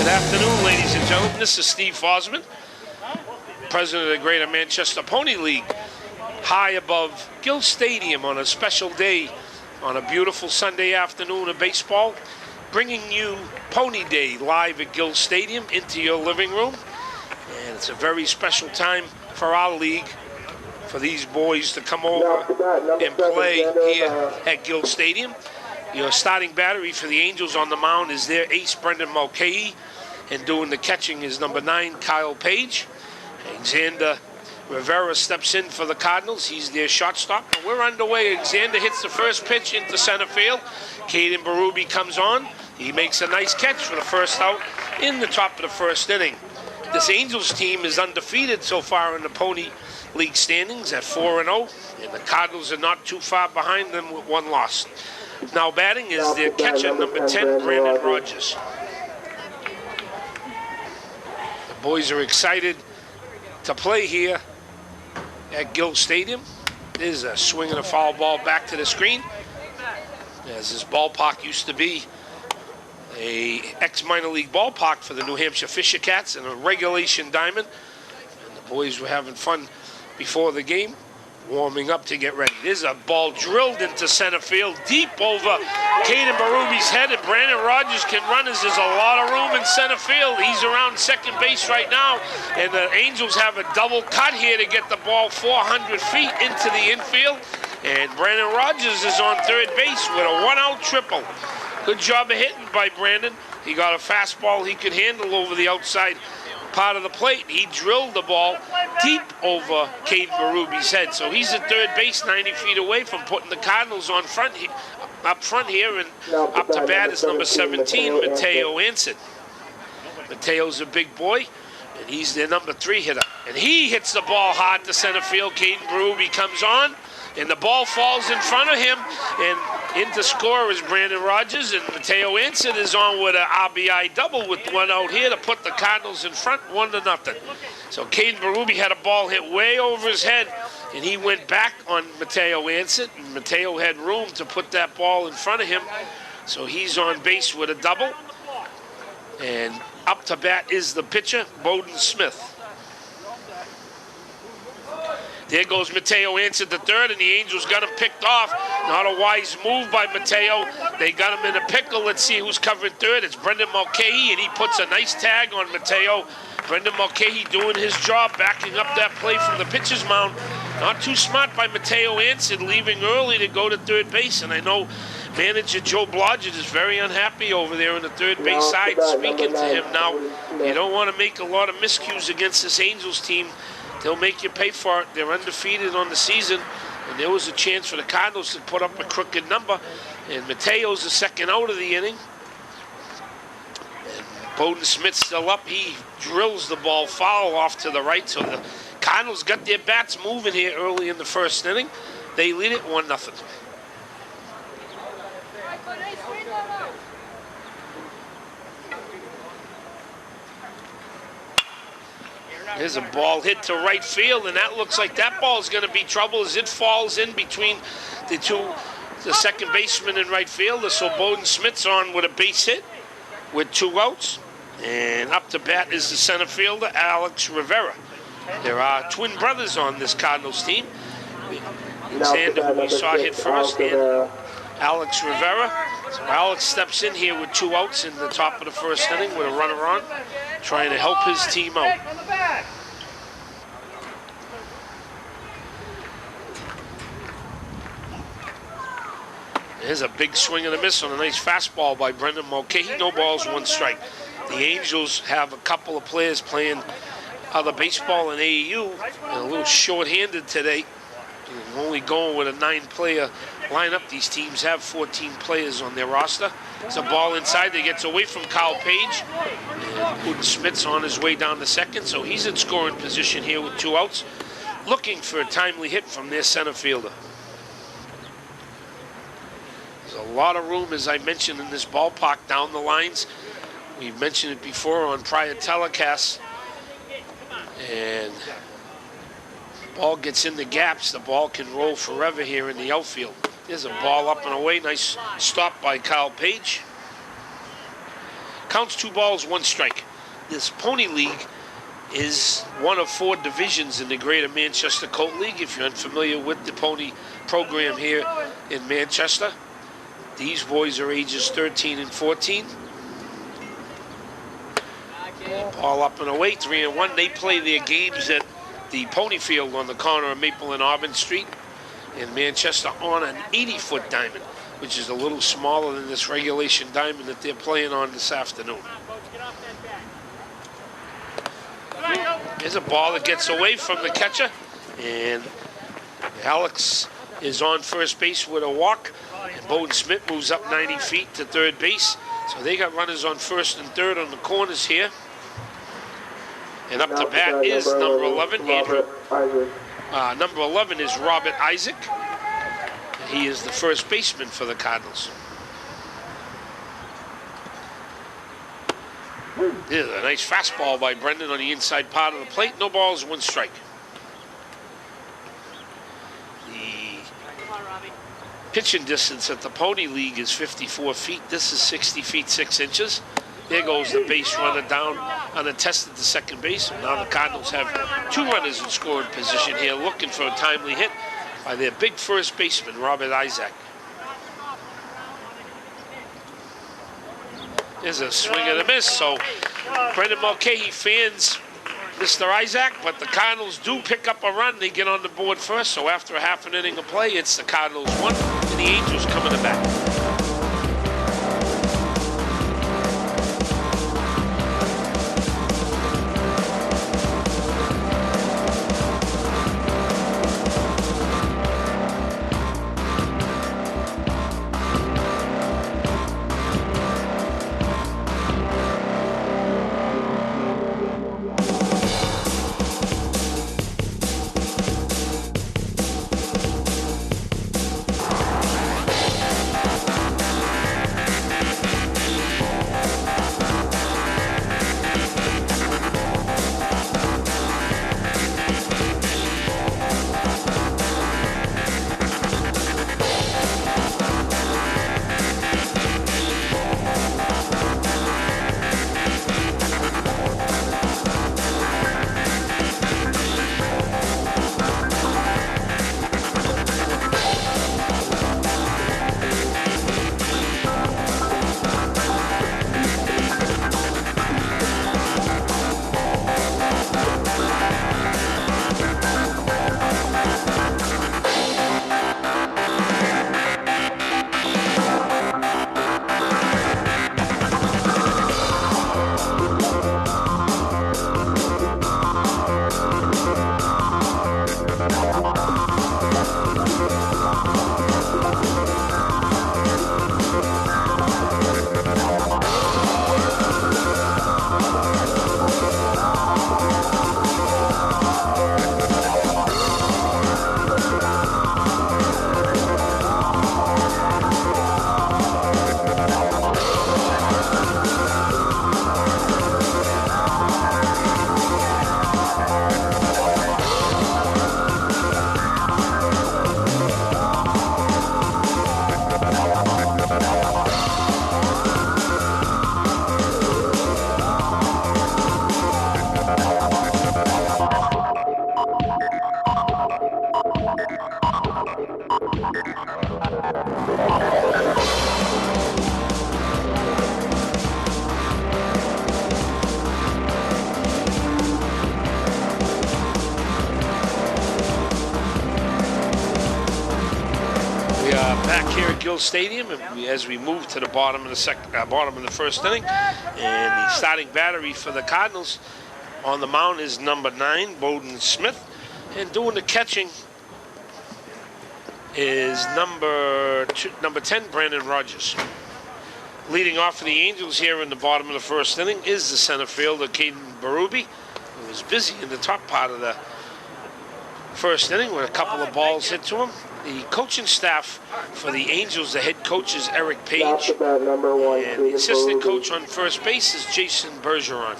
Good afternoon, ladies and gentlemen. This is Steve Fosman, president of the Greater Manchester Pony League, high above Gill Stadium on a special day on a beautiful Sunday afternoon of baseball, bringing you Pony Day live at Gill Stadium into your living room. And it's a very special time for our league, for these boys to come over and play here at Gill Stadium. Your starting battery for the Angels on the mound is their ace, Brendan Mulcahy, and doing the catching is number 9, Kyle Page. Alexander Rivera steps in for the Cardinals. He's their shortstop. We're underway. Alexander hits the first pitch into center field. Caden Berube comes on. He makes a nice catch for the first out in the top of the first inning. This Angels team is undefeated so far in the Pony League standings at 4-0, and the Cardinals are not too far behind them with one loss. Now batting is their catcher, number 10, Brandon Rogers. The boys are excited to play here at Gill Stadium. There's a swing and a foul ball back to the screen. As this ballpark used to be a ex-minor league ballpark for the New Hampshire Fisher Cats and a regulation diamond. And the boys were having fun before the game, warming up to get ready. There's a ball drilled into center field, deep over Caden Berube's head, and Brandon Rogers can run as there's a lot of room in center field. He's around second base right now, and the Angels have a double cut here to get the ball 400 feet into the infield, and Brandon Rogers is on third base with a one-out triple. Good job of hitting by Brandon. He got a fastball he could handle over the outside part of the plate. He drilled the ball deep over Caden Berube's head. So he's at third base, 90 feet away from putting the Cardinals up front here, and up to bat is number 17, Mateo Anson. Mateo's a big boy, and he's their number 3 hitter. And he hits the ball hard to center field. Caden Berube comes on, and the ball falls in front of him, and in to score is Brandon Rogers, and Mateo Anson is on with an RBI double with one out here to put the Cardinals in front 1-0. So Caden Berube had a ball hit way over his head, and he went back on Mateo Anson, and Mateo had room to put that ball in front of him, so he's on base with a double. And up to bat is the pitcher, Bowden Smith. There goes Mateo Anson to third, and the Angels got him picked off. Not a wise move by Mateo. They got him in a pickle. Let's see who's covering third. It's Brendan Mulcahy, and he puts a nice tag on Mateo. Brendan Mulcahy doing his job, backing up that play from the pitcher's mound. Not too smart by Mateo Anson, leaving early to go to third base. And I know manager Joe Blodgett is very unhappy over there on the third base side. Speaking to him now, you don't want to make a lot of miscues against this Angels team. They'll make you pay for it. They're undefeated on the season, and there was a chance for the Cardinals to put up a crooked number. And Mateo's the second out of the inning. And Bowden Smith's still up. He drills the ball foul off to the right, so the Cardinals got their bats moving here early in the first inning. They lead it 1-0. There's a ball hit to right field, and that looks like that ball is going to be trouble as it falls in between the second baseman and right fielder. So Bowden Smith's on with a base hit with 2 outs. And up to bat is the center fielder, Alex Rivera. There are twin brothers on this Cardinals team. Alexander, who we saw hit first, and Alex Rivera. So Alex steps in here with 2 outs in the top of the first inning with a runner on, trying to help his team out. There's a big swing and a miss on a nice fastball by Brendan Mulcahy. No balls, 1 strike. The Angels have a couple of players playing other baseball in AAU, and a little short-handed today. Only going with a 9-player lineup. These teams have 14 players on their roster. It's a ball inside that gets away from Kyle Page. And Bowden Smith's on his way down to second, so he's in scoring position here with 2 outs, looking for a timely hit from their center fielder. There's a lot of room, as I mentioned, in this ballpark down the lines. We've mentioned it before on prior telecasts. And ball gets in the gaps, the ball can roll forever here in the outfield. There's a ball up and away. Nice stop by Kyle Page. Counts 2 balls, 1 strike. This Pony League is one of 4 divisions in the Greater Manchester Colt League. If you're unfamiliar with the pony program here in Manchester, these boys are ages 13 and 14. Ball up and away, 3-1. They play their games at the Pony Field on the corner of Maple and Auburn Street in Manchester on an 80-foot diamond, which is a little smaller than this regulation diamond that they're playing on this afternoon. There's a ball that gets away from the catcher, and Alex is on first base with a walk, and Bowden Smith moves up 90 feet to third base. So they got runners on first and third on the corners here. And up to bat is number 11, Andrew. Number 11 is Robert Isaac. And he is the first baseman for the Cardinals. There's a nice fastball by Brendan on the inside part of the plate. No balls, 1 strike. The pitching distance at the Pony League is 54 feet. This is 60 feet, 6 inches. There goes the base runner down unattested to second base. And now the Cardinals have 2 runners in scoring position here, looking for a timely hit by their big first baseman, Robert Isaac. There's a swing and a miss. So Brendan Mulcahy fans Mr. Isaac, but the Cardinals do pick up a run. They get on the board first. So after a half an inning of play, it's the Cardinals 1 and the Angels coming to bat. Stadium, and as we move to the bottom of the first inning, and the starting battery for the Cardinals on the mound is number 9, Bowden Smith, and doing the catching is number 10, Brandon Rogers. Leading off for the Angels here in the bottom of the first inning is the center fielder, Caden Berube, who was busy in the top part of the first inning with a couple of balls hit to him. The coaching staff for the Angels, the head coach is Eric Page, and the assistant coach on first base is Jason Bergeron.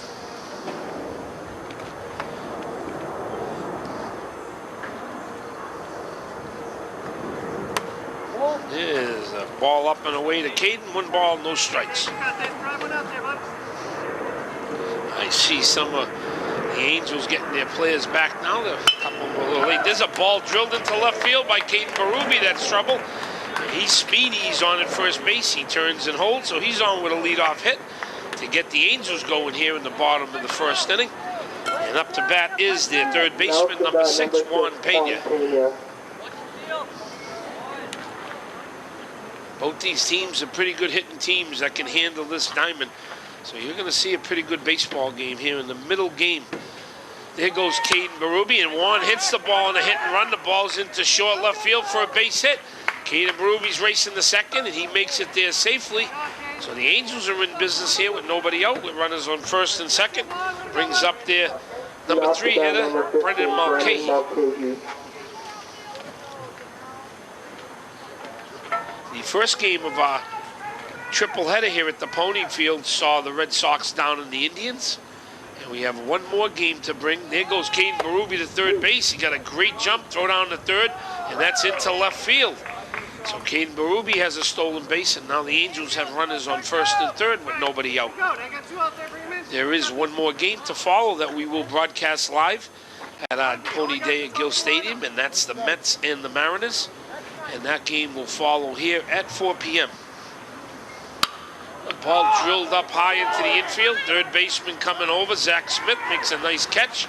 There's a ball up and away to Caden. 1 ball, no strikes. I see some of the Angels getting their players back now. A couple of them a little late. There's a ball drilled into left field by Caden Berube. That's trouble. He's speedy. He's on at first base. He turns and holds, so he's on with a leadoff hit to get the Angels going here in the bottom of the first inning. And up to bat is their third baseman, number 6, Juan Pena. Both these teams are pretty good hitting teams that can handle this diamond. So you're going to see a pretty good baseball game here in the middle game. There goes Caden Berube, and Juan hits the ball in a hit and run. The ball's into short left field for a base hit. Caden Berube's racing the second, and he makes it there safely. So the Angels are in business here with nobody out, with runners on first and second. Brings up their number 3 hitter, Brendan Mulcahy. The first game of our triple header here at the Pony Field saw the Red Sox down in the Indians. And we have one more game to bring. There goes Caden Berube to third base. He got a great jump, throw down to third, and that's into left field. So Caden Berube has a stolen base, and now the Angels have runners on first and third with nobody out. There is one more game to follow that we will broadcast live at our Pony Day at Gill Stadium, and that's the Mets and the Mariners. And that game will follow here at 4 p.m. The ball drilled up high into the infield. Third baseman coming over. Zach Smith makes a nice catch.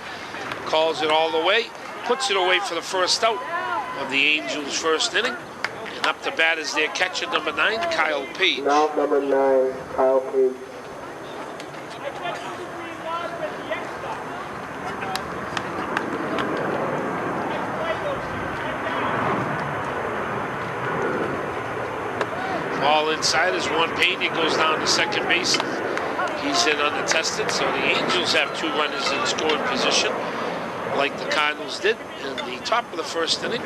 Calls it all the way. Puts it away for the first out of the Angels' first inning. And up to bat is their catcher, number 9, Kyle Page. Now number 9, Kyle Page. Ball inside is Juan Pena, goes down to second base. He's hit unattested, so the Angels have 2 runners in scoring position, like the Cardinals did in the top of the first inning.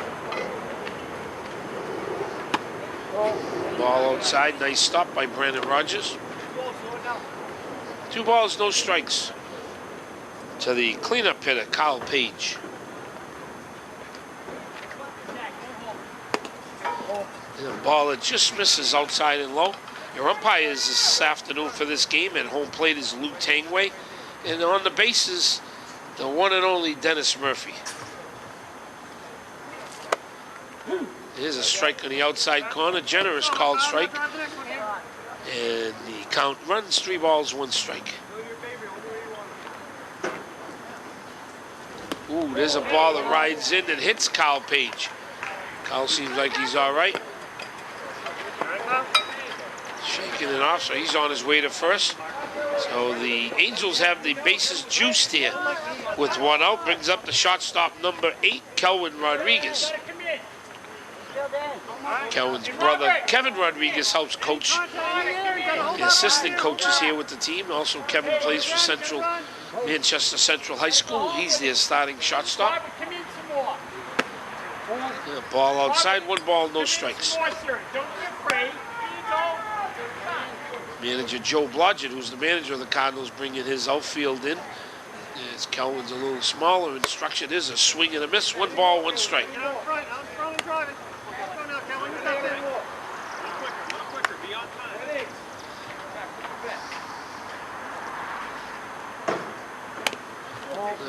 Ball outside, nice stop by Brandon Rogers. 2 balls, no strikes to the cleanup hitter, Kyle Page. And a ball that just misses outside and low. Your umpires this afternoon for this game at home plate is Lou Tangway. And on the bases, the one and only Dennis Murphy. Here's a strike on the outside corner. Generous called strike. And the count runs 3 balls, 1 strike. Ooh, there's a ball that rides in and hits Kyle Page. Kyle seems like he's all right. Shaking it off, so he's on his way to first. So the Angels have the bases juiced here with 1 out. Brings up the shortstop, number 8, Kelvin Rodriguez. Kelvin's brother, Kevin Rodriguez, helps coach the assistant coaches here with the team. Also, Kevin plays for Manchester Central High School. He's their starting shortstop. Ball outside, 1 ball, no strikes. Manager Joe Blodgett, who's the manager of the Cardinals, bringing his outfield in. As Kelvin's a little smaller and structured, is a swing and a miss. 1 ball, 1 strike.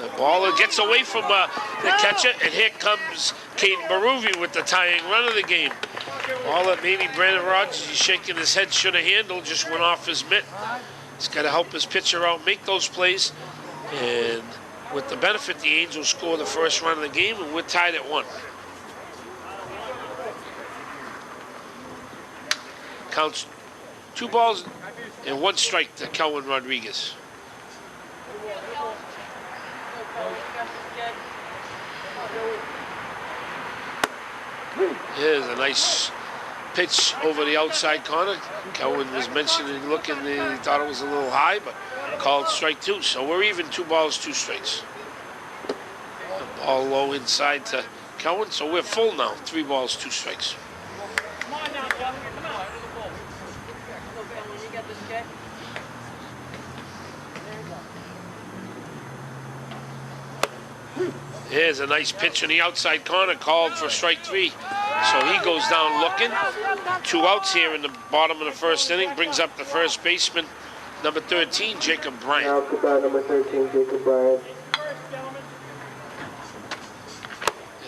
The ball gets away from the catcher, and here comes Caden Berube with the tying run of the game. Ball that maybe Brandon Rogers, he's shaking his head, should have handled, just went off his mitt. He's got to help his pitcher out, make those plays. And with the benefit, the Angels score the first run of the game, and we're tied at 1. Counts 2 balls and 1 strike to Kelvin Rodriguez. Here's a nice pitch over the outside corner. Kelvin was mentioning, looking, he thought it was a little high, but called strike 2. So we're even 2 balls, 2 strikes. The ball low inside to Kelvin, so we're full now. 3 balls, 2 strikes. Come on now, Kelvin. Come on. You got this, okay? Here's a nice pitch on the outside corner, called for strike 3. So he goes down looking. 2 outs here in the bottom of the first inning. Brings up the first baseman, Number 13, Jacob Bryant. Now to bat number 13, Jacob Bryant.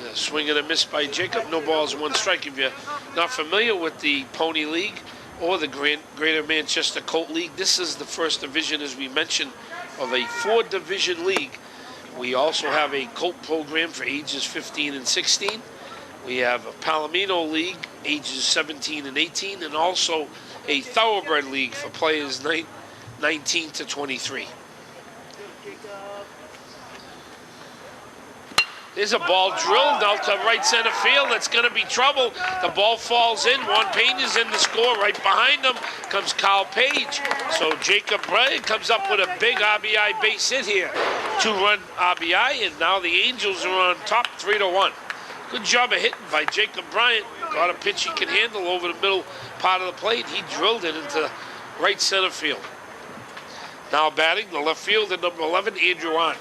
A swing and a miss by Jacob. No balls, one strike. If you're not familiar with the Pony League or the Greater Manchester Colt League, this is the first division, as we mentioned, of a 4-division league. We also have a Colt program for ages 15 and 16. We have a Palomino League, ages 17 and 18, and also a Thoroughbred League for players 19 to 23. There's a ball drilled out to right center field. That's going to be trouble. The ball falls in. Juan Pena's in the score. Right behind him comes Kyle Page. So Jacob Bryant comes up with a big RBI base hit here. 2-run RBI, and now the Angels are on top 3-1. Good job of hitting by Jacob Bryant. Got a pitch he can handle over the middle part of the plate. He drilled it into right center field. Now batting the left fielder, number 11, Andrew Hahn.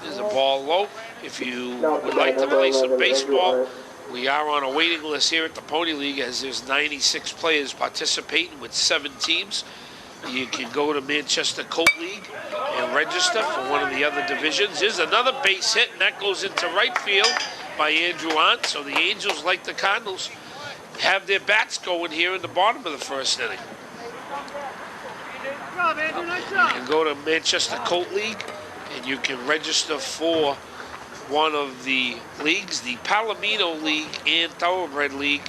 There's a ball low. If you would like to play some baseball, we are on a waiting list here at the Pony League, as there's 96 players participating with 7 teams. You can go to Manchester Colt League and register for one of the other divisions. There's another base hit, and that goes into right field by Andrew Hahn. So the Angels, like the Cardinals, have their bats going here in the bottom of the first inning. Good job, Andrew. Nice You job. can go to Manchester Colt League, and you can register for one of the leagues, the Palomino League and Thoroughbred League.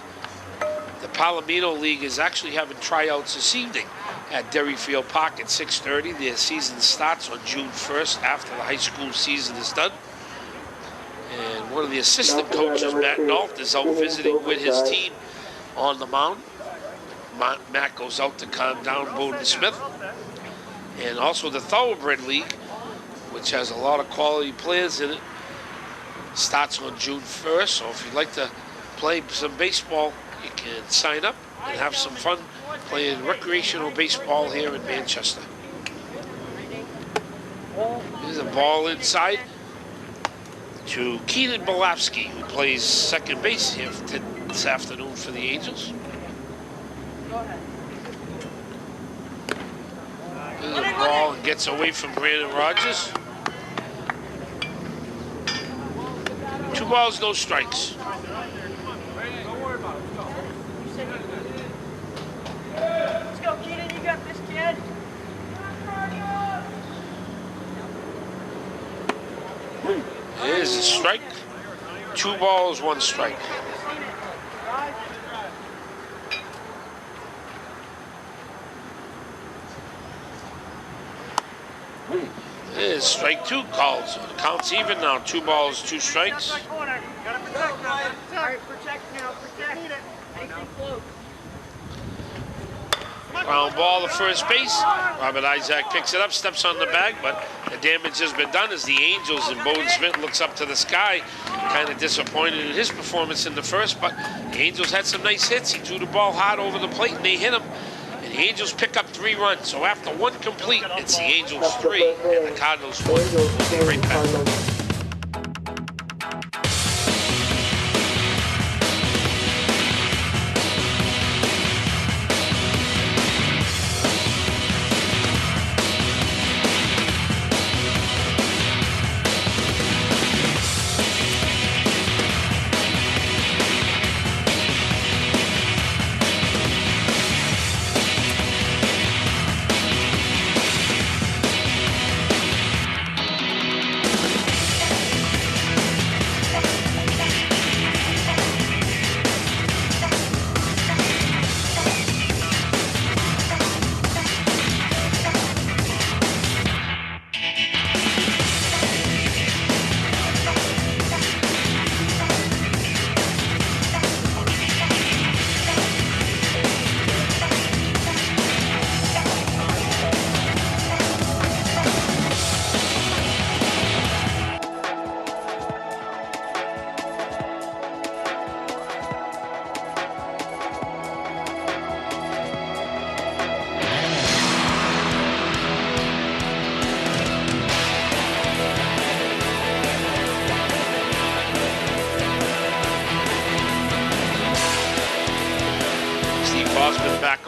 The Palomino League is actually having tryouts this evening at Derryfield Park at 6:30. Their season starts on June 1st after the high school season is done. And one of the assistant coaches, Matt Nault, is out visiting with his team on the mound. Matt goes out to calm down Bowden Smith. And also the Thoroughbred League, which has a lot of quality players in it, starts on June 1st. So if you'd like to play some baseball, you can sign up and have some fun playing recreational baseball here in Manchester. There's a ball inside to Keenan Belafsky, who plays second base here this afternoon for the Angels. There's a ball and gets away from Brandon Rogers. 2 balls, no strikes. Don't worry about it. Let's go, Keenan. You got this, kid. There's a strike. 2 balls, 1 strike. There's strike 2 called. So the count's even now. 2 balls, 2 strikes. Gotta protect now. All right, protect now. Protect. Anything close. Ground ball to first base. Robert Isaac picks it up, steps on the bag, but the damage has been done as the Angels, and Bowden Smith looks up to the sky, kind of disappointed in his performance in the first, but the Angels had some nice hits. He threw the ball hard over the plate, and they hit him. And the Angels pick up 3 runs. So after 1 complete, it's the Angels 3 and the Cardinals 1. We'll be right back.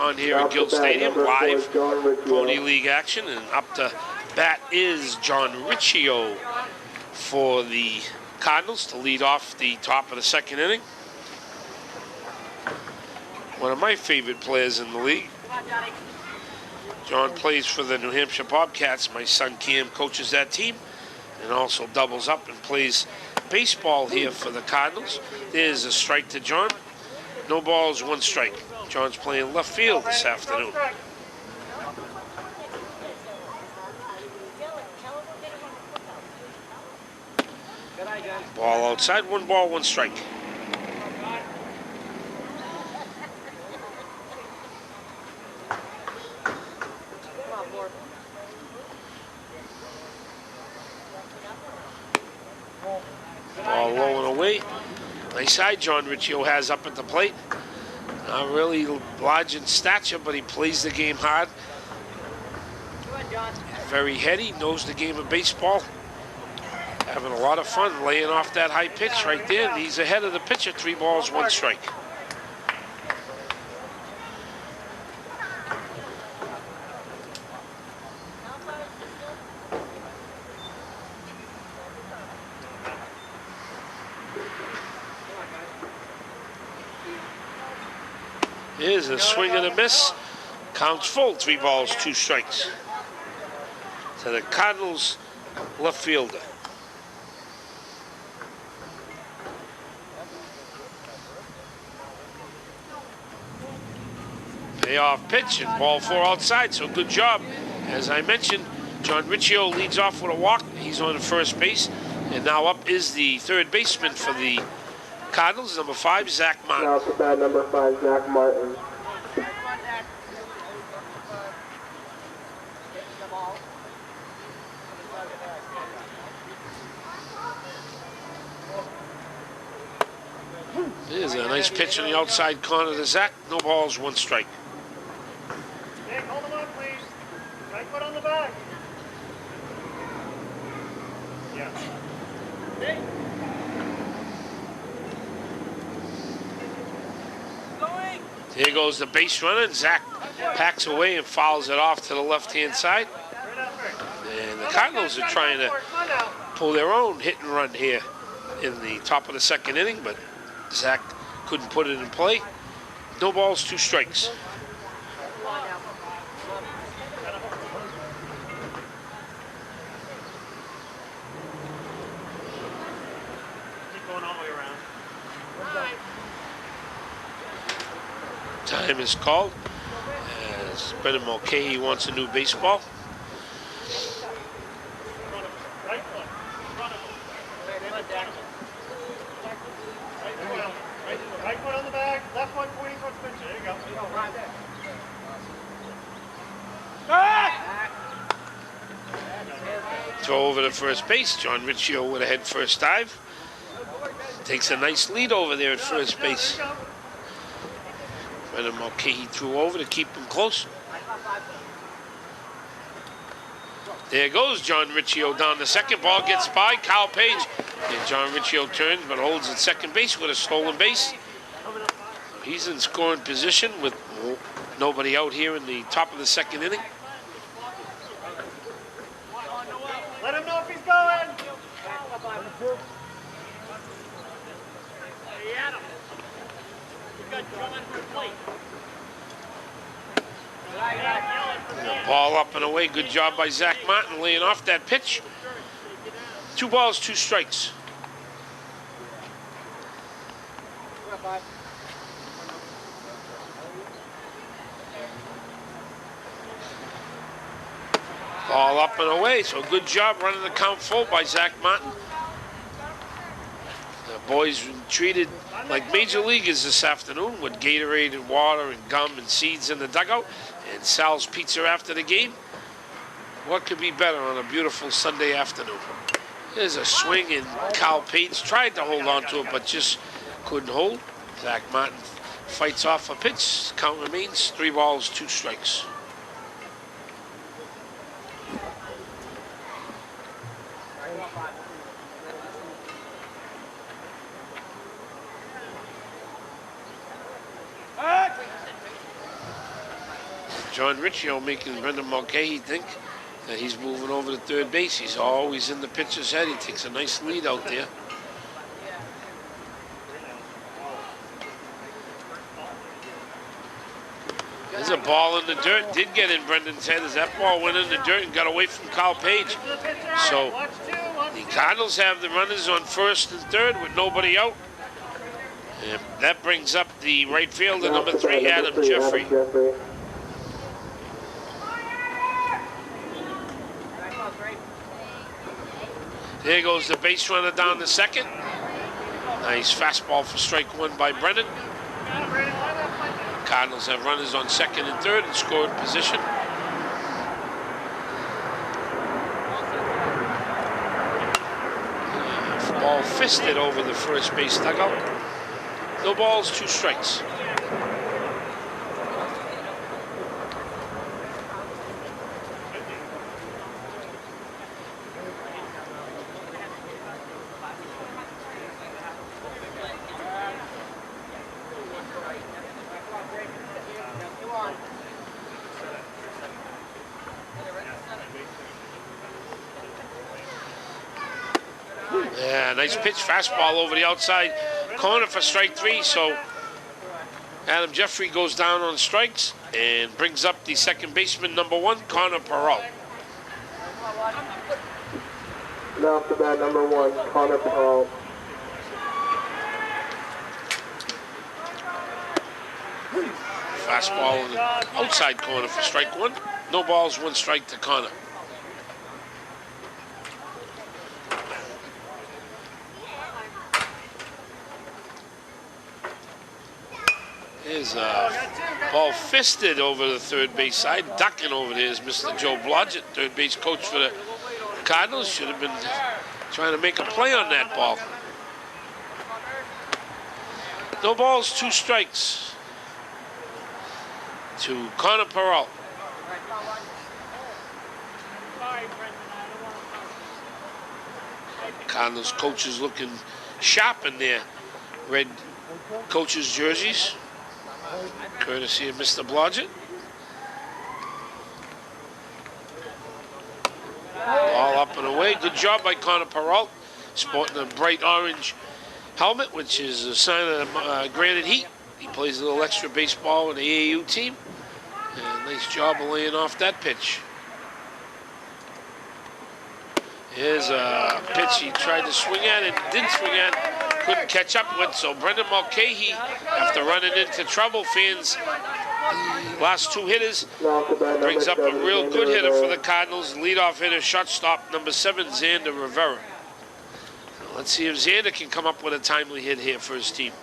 on here at Gill Stadium, live Pony League action, and up to bat is John Riccio for the Cardinals to lead off the top of the second inning. One of my favorite players in the league. John plays for the New Hampshire Bobcats. My son Cam coaches that team and also doubles up and plays baseball here for the Cardinals. There's a strike to John. No balls, one strike. John's playing left field this afternoon. Ball outside, one ball, one strike. Ball low and away. Nice eye John Riccio has up at the plate. Not really large in stature, but he plays the game hard. Very heady, knows the game of baseball. Having a lot of fun laying off that high pitch right there. He's ahead of the pitcher, 3 balls, 1 strike. Here's a swing and a miss. Counts full, 3 balls, 2 strikes. To the Cardinals left fielder. Payoff pitch and ball 4 outside, so good job. As I mentioned, John Riccio leads off with a walk. He's on first base. And now up is the third baseman for the Cardinals, number 5, Zach Martin. Now for bat number 5, Zach Martin. There's a nice pitch on the outside corner to Zach. No balls, 1 strike. Nick, hold him on, please. Right foot on the back. Yeah. Nick. Going. Here goes the base runner, and Zach packs away and fouls it off to the left-hand side. And the Cardinals are trying to pull their own hit and run here in the top of the second inning, but Zach couldn't put it in play. No balls, 2 strikes. Keep going all the way around. Time is called as Brendan Mulcahy wants a new baseball. Right foot. Front of him. Right foot on the bag. Left one pointing towards the pitcher. There you go. Right there. Throw over to first base. John Riccio with a head first dive. Takes a nice lead over there at first base. Brendan Mulcahy threw over to keep him close. There goes John Riccio down the second. Ball gets by Kyle Page. And John Riccio turns but holds at second base with a stolen base. He's in scoring position with nobody out here in the top of the second inning. Let him know if he's going. Hey, Adam. We've got John for plate. Ball up and away. Good job by Zach Martin laying off that pitch. 2 balls, 2 strikes. Ball up and away, so good job running the count full by Zach Martin. The boys were treated like major leaguers this afternoon with Gatorade and water and gum and seeds in the dugout and Sal's Pizza after the game. What could be better on a beautiful Sunday afternoon? There's a swing, and Kyle Page tried to hold on to it, but just couldn't hold. Zach Martin fights off a pitch. Count remains 3 balls, 2 strikes. John Riccio making Brendan Mulcahy think that he's moving over to third base. He's always in the pitcher's head. He takes a nice lead out there. There's a ball in the dirt. Did get in Brendan's head as that ball went in the dirt and got away from Kyle Page. So the Cardinals have the runners on first and third with nobody out. And that brings up the right fielder, number 3, Adam Jeffrey. There goes the base runner down to second. Nice fastball for strike 1 by Brennan. Cardinals have runners on second and third in scored position. Ball fisted over the first base dugout. No balls, 2 strikes. Yeah, nice pitch, fastball over the outside corner for strike 3. So Adam Jeffrey goes down on strikes and brings up the second baseman, number 1, Connor Perrault. Now off the bat, number 1, Connor Perrault. Fastball in the outside corner for strike 1. No balls, 1 strike to Connor. There's a ball fisted over the third base side. Ducking over there is Mr. Joe Blodgett, third base coach for the Cardinals. Should have been trying to make a play on that ball. No balls, 2 strikes to Connor Perrault. Cardinals coaches looking sharp in their red coaches' jerseys, courtesy of Mr. Blodgett. Ball up and away. Good job by Connor Perrault, sporting a bright orange helmet, which is a sign of Granite Heat. He plays a little extra baseball with the AAU team. And nice job of laying off that pitch. Here's a pitch he tried to swing at and didn't swing at, couldn't catch up with. So Brendan Mulcahy, after running into trouble, fans, last 2 hitters, brings up a real good hitter for the Cardinals. Leadoff hitter, shortstop, number 7, Xander Rivera. Let's see if Xander can come up with a timely hit here for his team.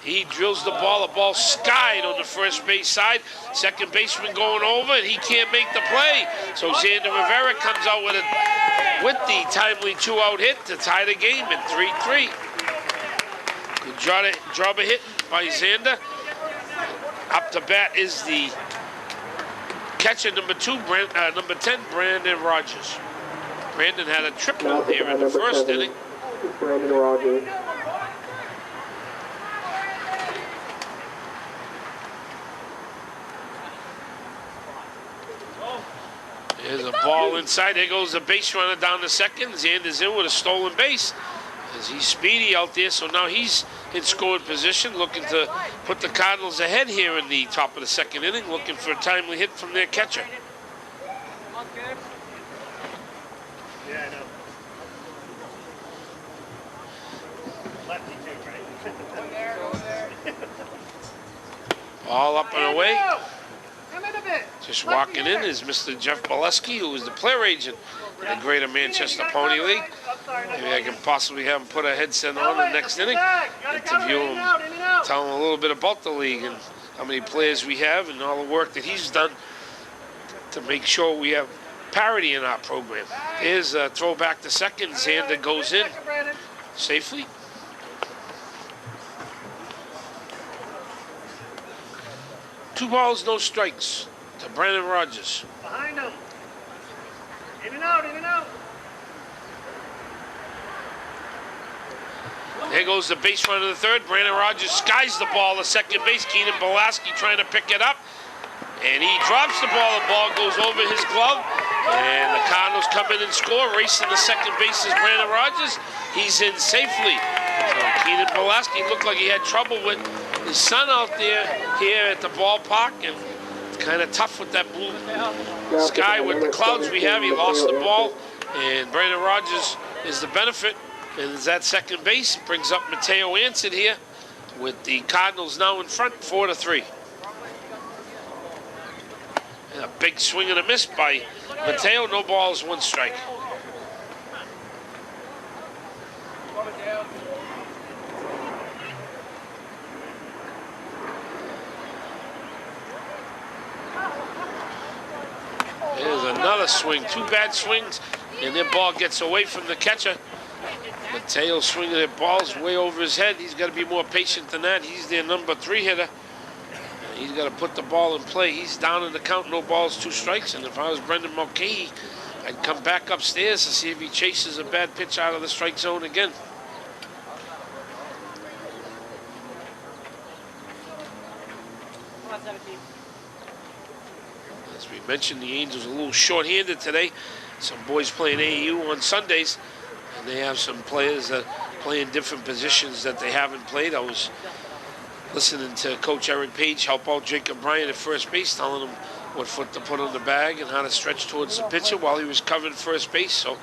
He drills the ball skied on the first base side. Second baseman going over, and he can't make the play. So Xander Rivera comes out with the timely 2-out hit to tie the game at 3-3. Good job of hit by Xander. Up to bat is the catcher, number 10, Brandon Rogers. Brandon had a triple here in the first inning. Brandon Rogers. There's a ball inside. There goes the base runner down to second. Xander's in with a stolen base, as he's speedy out there. So now he's in scored position, looking to put the Cardinals ahead here in the top of the second inning, looking for a timely hit from their catcher. Yeah, I know. Lefty take right. Ball up and away. Come in a bit. Just walking in is Mr. Jeff Bolesky, who is the player agent in the Greater Manchester Pony League. Maybe I can possibly have him put a headset on the next inning, interview him, tell him a little bit about the league and how many players we have and all the work that he's done to make sure we have parity in our program. Here's a throw back to second. Xander goes in safely. Two balls, no strikes to Brandon Rogers. Behind him. In and out, in and out. There goes the base runner to the third. Brandon Rogers skies the ball to second base. Keenan Bolaski trying to pick it up. And he drops the ball. The ball goes over his glove. And the Cardinals come in and score. Racing the second base is Brandon Rogers. He's in safely. So Keenan Pulaski looked like he had trouble with his son out there here at the ballpark. And it's kind of tough with that blue sky with the clouds we have. He lost the ball. And Brandon Rogers is the benefit. And is at second base. Brings up Mateo Anson here with the Cardinals now in front, 4-3. And a big swing and a miss by Mateo. No balls, 1 strike. There's another swing. 2 bad swings, and their ball gets away from the catcher. Mateo swinging at balls way over his head. He's got to be more patient than that. He's their number 3 hitter. He's got to put the ball in play. He's down in the count, no balls, 2 strikes. And if I was Brendan Mulcahy, I'd come back upstairs to see if he chases a bad pitch out of the strike zone again. As we mentioned, the Angels are a little short-handed today. Some boys playing AAU on Sundays. And they have some players that play in different positions that they haven't played. I was listening to Coach Eric Page help out Jacob Bryant at first base, telling him what foot to put on the bag and how to stretch towards the pitcher while he was covering first base. So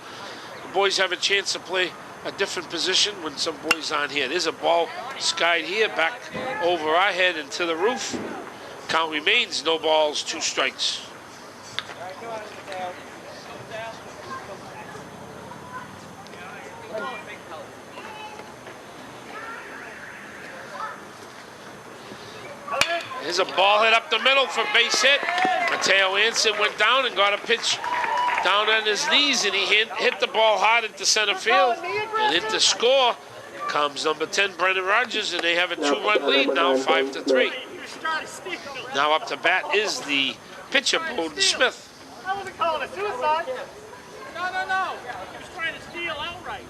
the boys have a chance to play a different position when some boys aren't here. There's a ball skied here, back over our head and to the roof. Count remains, no balls, 2 strikes. There's a ball hit up the middle for base hit. Mateo Anson went down and got a pitch down on his knees, and he hit the ball hard into center field. And into score comes number 10, Brendan Rogers, and they have a 2-run lead now, 5-3. Now up to bat is the pitcher, Bowden Smith. I wasn't calling a suicide. No. He was trying to steal outright.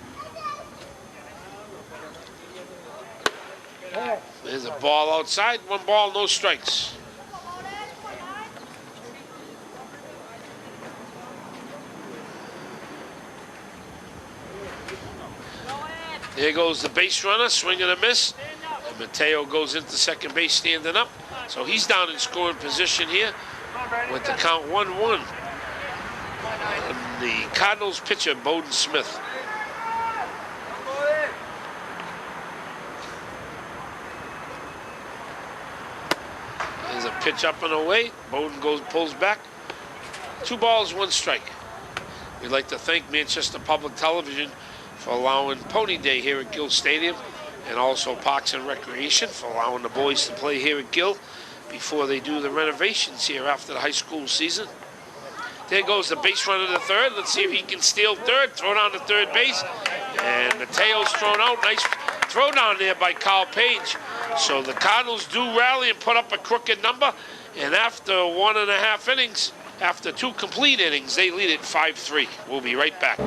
There's a ball outside, 1 ball, no strikes. There goes the base runner, swing and a miss. And Mateo goes into second base standing up. So he's down in scoring position here with the count 1-1. And the Cardinals pitcher, Bowden Smith. There's a pitch up and away. Bowden pulls back. 2 balls, 1 strike. We'd like to thank Manchester Public Television for allowing Pony Day here at Gill Stadium, and also Parks and Recreation for allowing the boys to play here at Gill before they do the renovations here after the high school season. There goes the base runner to third. Let's see if he can steal third. Throw down to third base. And Mateo's thrown out. Nice throw down there by Kyle Page. So the Cardinals do rally and put up a crooked number. And after 1.5 innings, after 2 complete innings, they lead it 5-3. We'll be right back.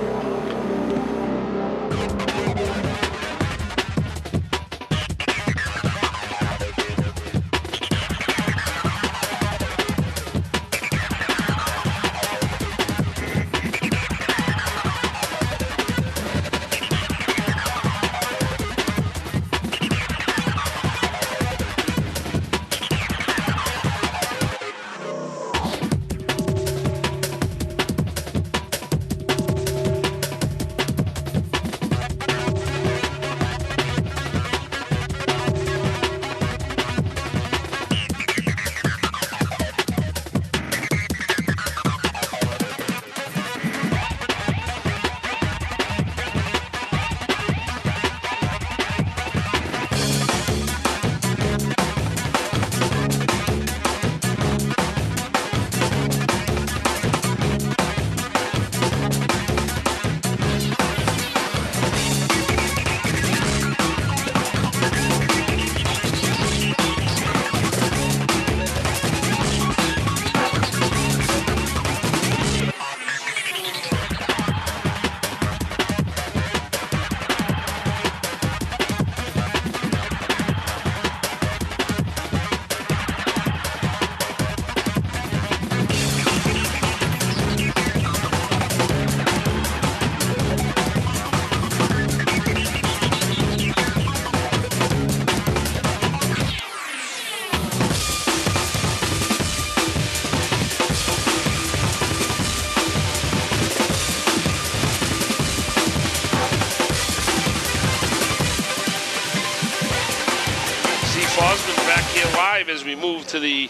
5 as we move to the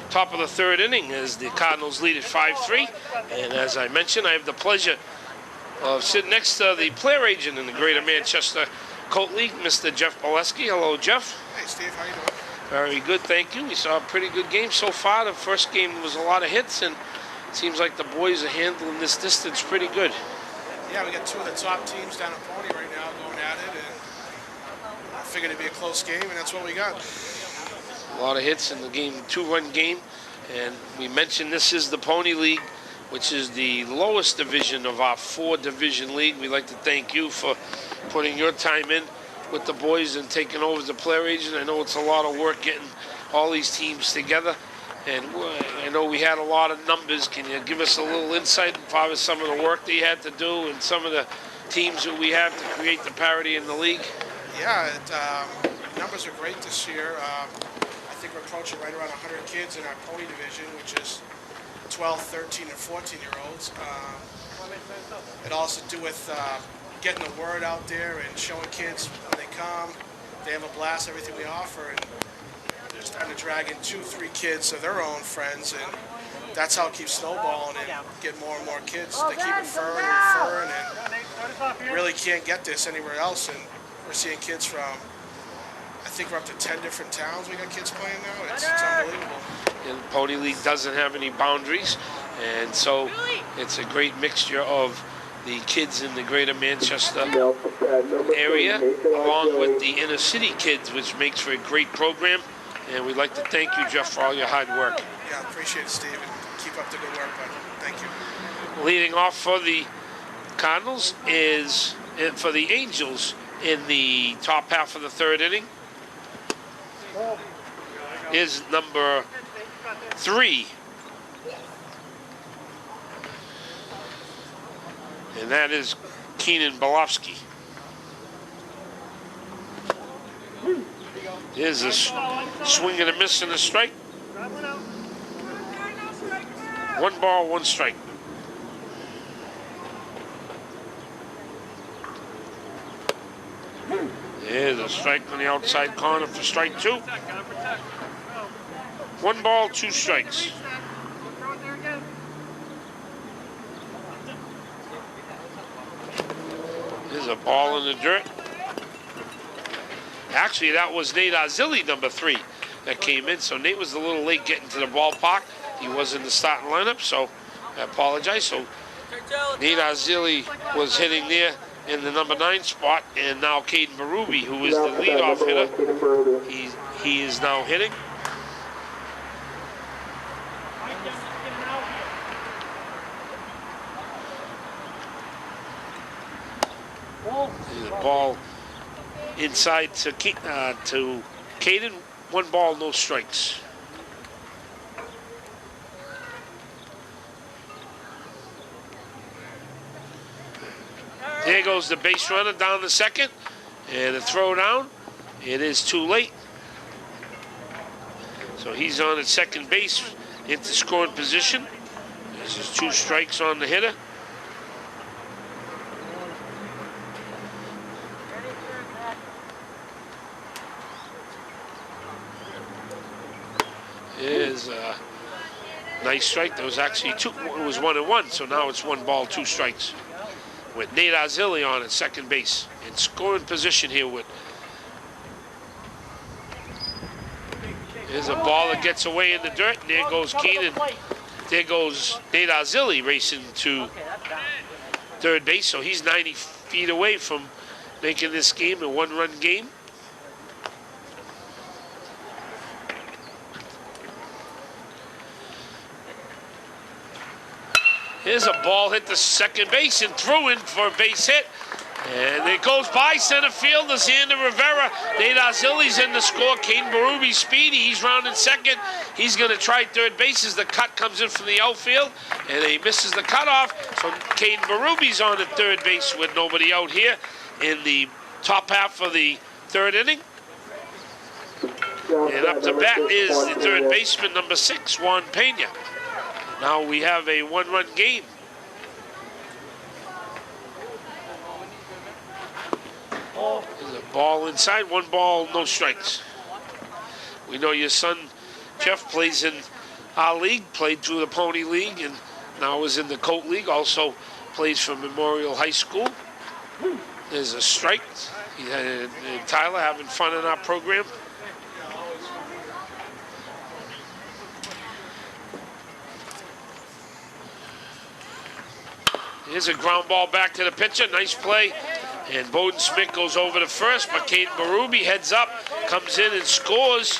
top of the third inning as the Cardinals lead at 5-3. And as I mentioned, I have the pleasure of sitting next to the player agent in the Greater Manchester Colt League, Mr. Jeff Boleski. Hello, Jeff. Hey, Steve, how you doing? Very good, thank you. We saw a pretty good game so far. The first game was a lot of hits, and it seems like the boys are handling this distance pretty good. Yeah, we got two of the top teams down at Pony right now going at it, and I figured it'd be a close game, and that's what we got. A lot of hits in the game, 2-run game, and we mentioned this is the Pony League, which is the lowest division of our 4-division league. We'd like to thank you for putting your time in with the boys and taking over as the player agent. I know it's a lot of work getting all these teams together, and I know we had a lot of numbers. Can you give us a little insight into some of the work that you had to do and some of the teams that we have to create the parity in the league? Yeah, numbers are great this year. I think we're approaching right around 100 kids in our Pony division, which is 12, 13, and 14-year-olds. It also to do with getting the word out there and showing kids when they come, they have a blast, everything we offer, and they're starting to drag in 2, 3 kids of their own friends, and that's how it keeps snowballing and get more and more kids. They keep referring and referring, and you really can't get this anywhere else. And we're seeing kids from, I think we're up to 10 different towns we got kids playing now. It's unbelievable. And Pony League doesn't have any boundaries, and so it's a great mixture of the kids in the Greater Manchester area along with the inner city kids, which makes for a great program. And we'd like to thank you, Jeff, for all your hard work. Yeah, appreciate it, Steve, and keep up the good work, bud. Thank you. Leading off for the Cardinals is, for the Angels in the top half of the third inning, is number 3. And that is Keenan Belofsky. Here's a swing and a miss and a strike. 1 ball, 1 strike. There's a strike on the outside corner for strike 2. 1 ball, 2 strikes. There's a ball in the dirt. Actually, that was Nate Arzilli, number 3, that came in. So Nate was a little late getting to the ballpark. He was in the starting lineup, so I apologize. So Nate Arzilli was hitting there in the number 9 spot, and now Caden Berube, who is the leadoff hitter, he is now hitting. The ball inside to Caden. 1 ball, no strikes. There goes the base runner down the second, and the throw down. It is too late. So he's on at second base into scoring position. There's just 2 strikes on the hitter. Is a nice strike. There was actually 2. It was 1-1, so now it's 1 ball, 2 strikes. With Nate Arzilli on at second base in scoring position here. There's a ball that gets away in the dirt, and there goes Keenan. There goes Nate Arzilli racing to third base, so he's 90 feet away from making this game a 1-run game. Here's a ball hit the second base and threw in for a base hit. And it goes by center field. There's Xander Rivera. Nate Arzilli's in the score. Caden Berube's speedy. He's rounding second. He's going to try third base as the cut comes in from the outfield. And he misses the cutoff. So Caden Berube's on at third base with nobody out here in the top half of the third inning. And up to bat is the third baseman, number 6, Juan Pena. Now we have a 1-run game. There's a ball inside, 1 ball, no strikes. We know your son Jeff plays in our league, played through the Pony League, and now is in the Colt League. Also plays for Memorial High School. There's a strike. And Tyler having fun in our program. Here's a ground ball back to the pitcher. Nice play. And Bowden Smith goes over to first, but Caden Marubi heads up, comes in and scores.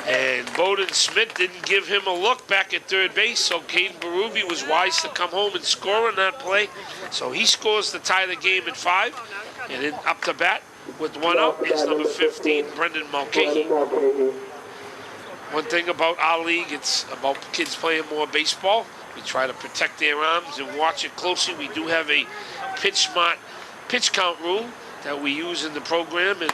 And Bowden Smith didn't give him a look back at third base, so Caden Marubi was wise to come home and score on that play. So he scores to tie the game at 5. And then up to bat with 1 out is number 15, Brendan Mulcahy. One thing about our league, it's about kids playing more baseball. We try to protect their arms and watch it closely. We do have a pitch count rule that we use in the program, and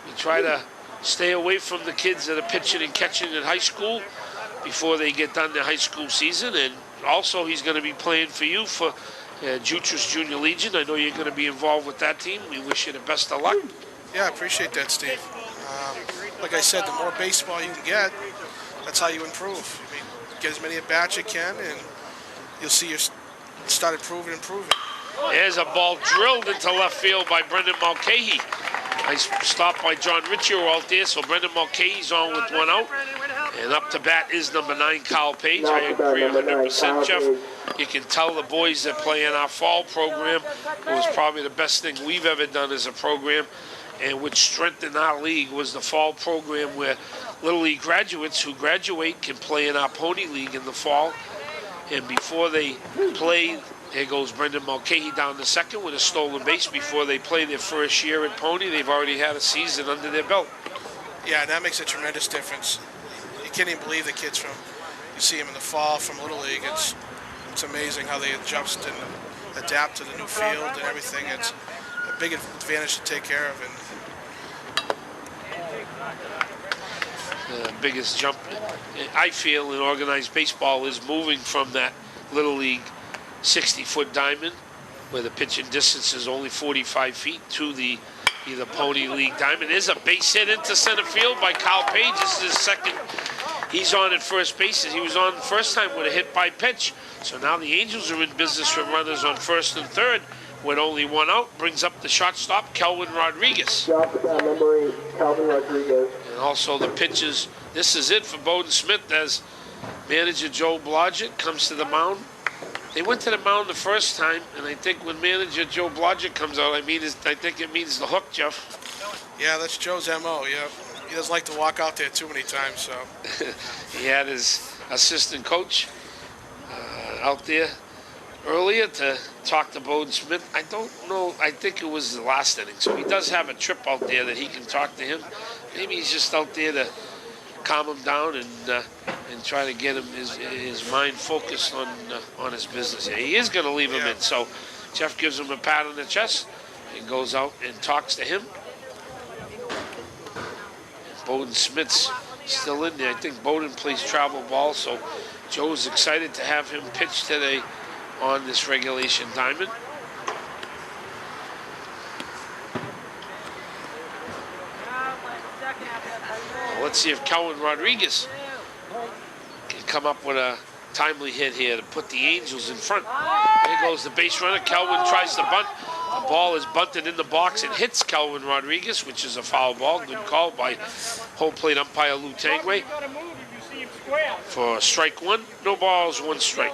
we try to stay away from the kids that are pitching and catching in high school before they get done their high school season. And also, he's going to be playing for you for Jutras Junior Legion. I know you're going to be involved with that team. We wish you the best of luck. Yeah, I appreciate that, Steve. Like I said, the more baseball you can get, that's how you improve. I mean, get as many at-bats you can, and you'll see you start improving. There's a ball drilled into left field by Brendan Mulcahy. Nice stop by John Riccio out there. So Brendan Mulcahy's on with 1 out. And up to bat is number 9, Kyle Page. I agree 100%, Jeff. You can tell the boys that play in our fall program, it was probably the best thing we've ever done as a program, and which strengthened our league was the fall program where Little League graduates who graduate can play in our Pony League in the fall. And before they play, here goes Brendan Mulcahy down to second with a stolen base. Before they play their first year at Pony, they've already had a season under their belt. Yeah, and that makes a tremendous difference. You can't even believe the kids you see them in the fall from Little League. It's amazing how they adjust and adapt to the new field and everything. It's a big advantage to take care of. The biggest jump, I feel, in organized baseball is moving from that Little League 60-foot diamond, where the pitching distance is only 45 feet, to the Pony League diamond. There's a base hit into center field by Kyle Page. This is his second. He's on at first base. He was on the first time with a hit by pitch. So now the Angels are in business with runners on first and third with only 1 out. Brings up the shortstop, Kelvin Rodriguez. Number 8, Calvin Rodriguez. And also the pitches. This is it for Bowden Smith as manager Joe Blodgett comes to the mound. They went to the mound the first time, and I think when manager Joe Blodgett comes out, I think it means the hook, Jeff. Yeah, that's Joe's MO. Yeah, he doesn't like to walk out there too many times. So he had his assistant coach out there earlier to talk to Bowden Smith. I don't know. I think it was the last inning. So he does have a trip out there that he can talk to him. Maybe he's just out there to calm him down and try to get him his mind focused on his business. Yeah, he is going to leave him in. So Jeff gives him a pat on the chest and goes out and talks to him. Bowden Smith's still in there. I think Bowden plays travel ball, so Joe's excited to have him pitch today on this regulation diamond. Let's see if Kelvin Rodriguez can come up with a timely hit here to put the Angels in front. There goes the base runner. Kelvin tries to bunt. The ball is bunted in the box and hits Kelvin Rodriguez, which is a foul ball. Good call by home plate umpire Lou Tangway for strike 1. No balls, 1 strike.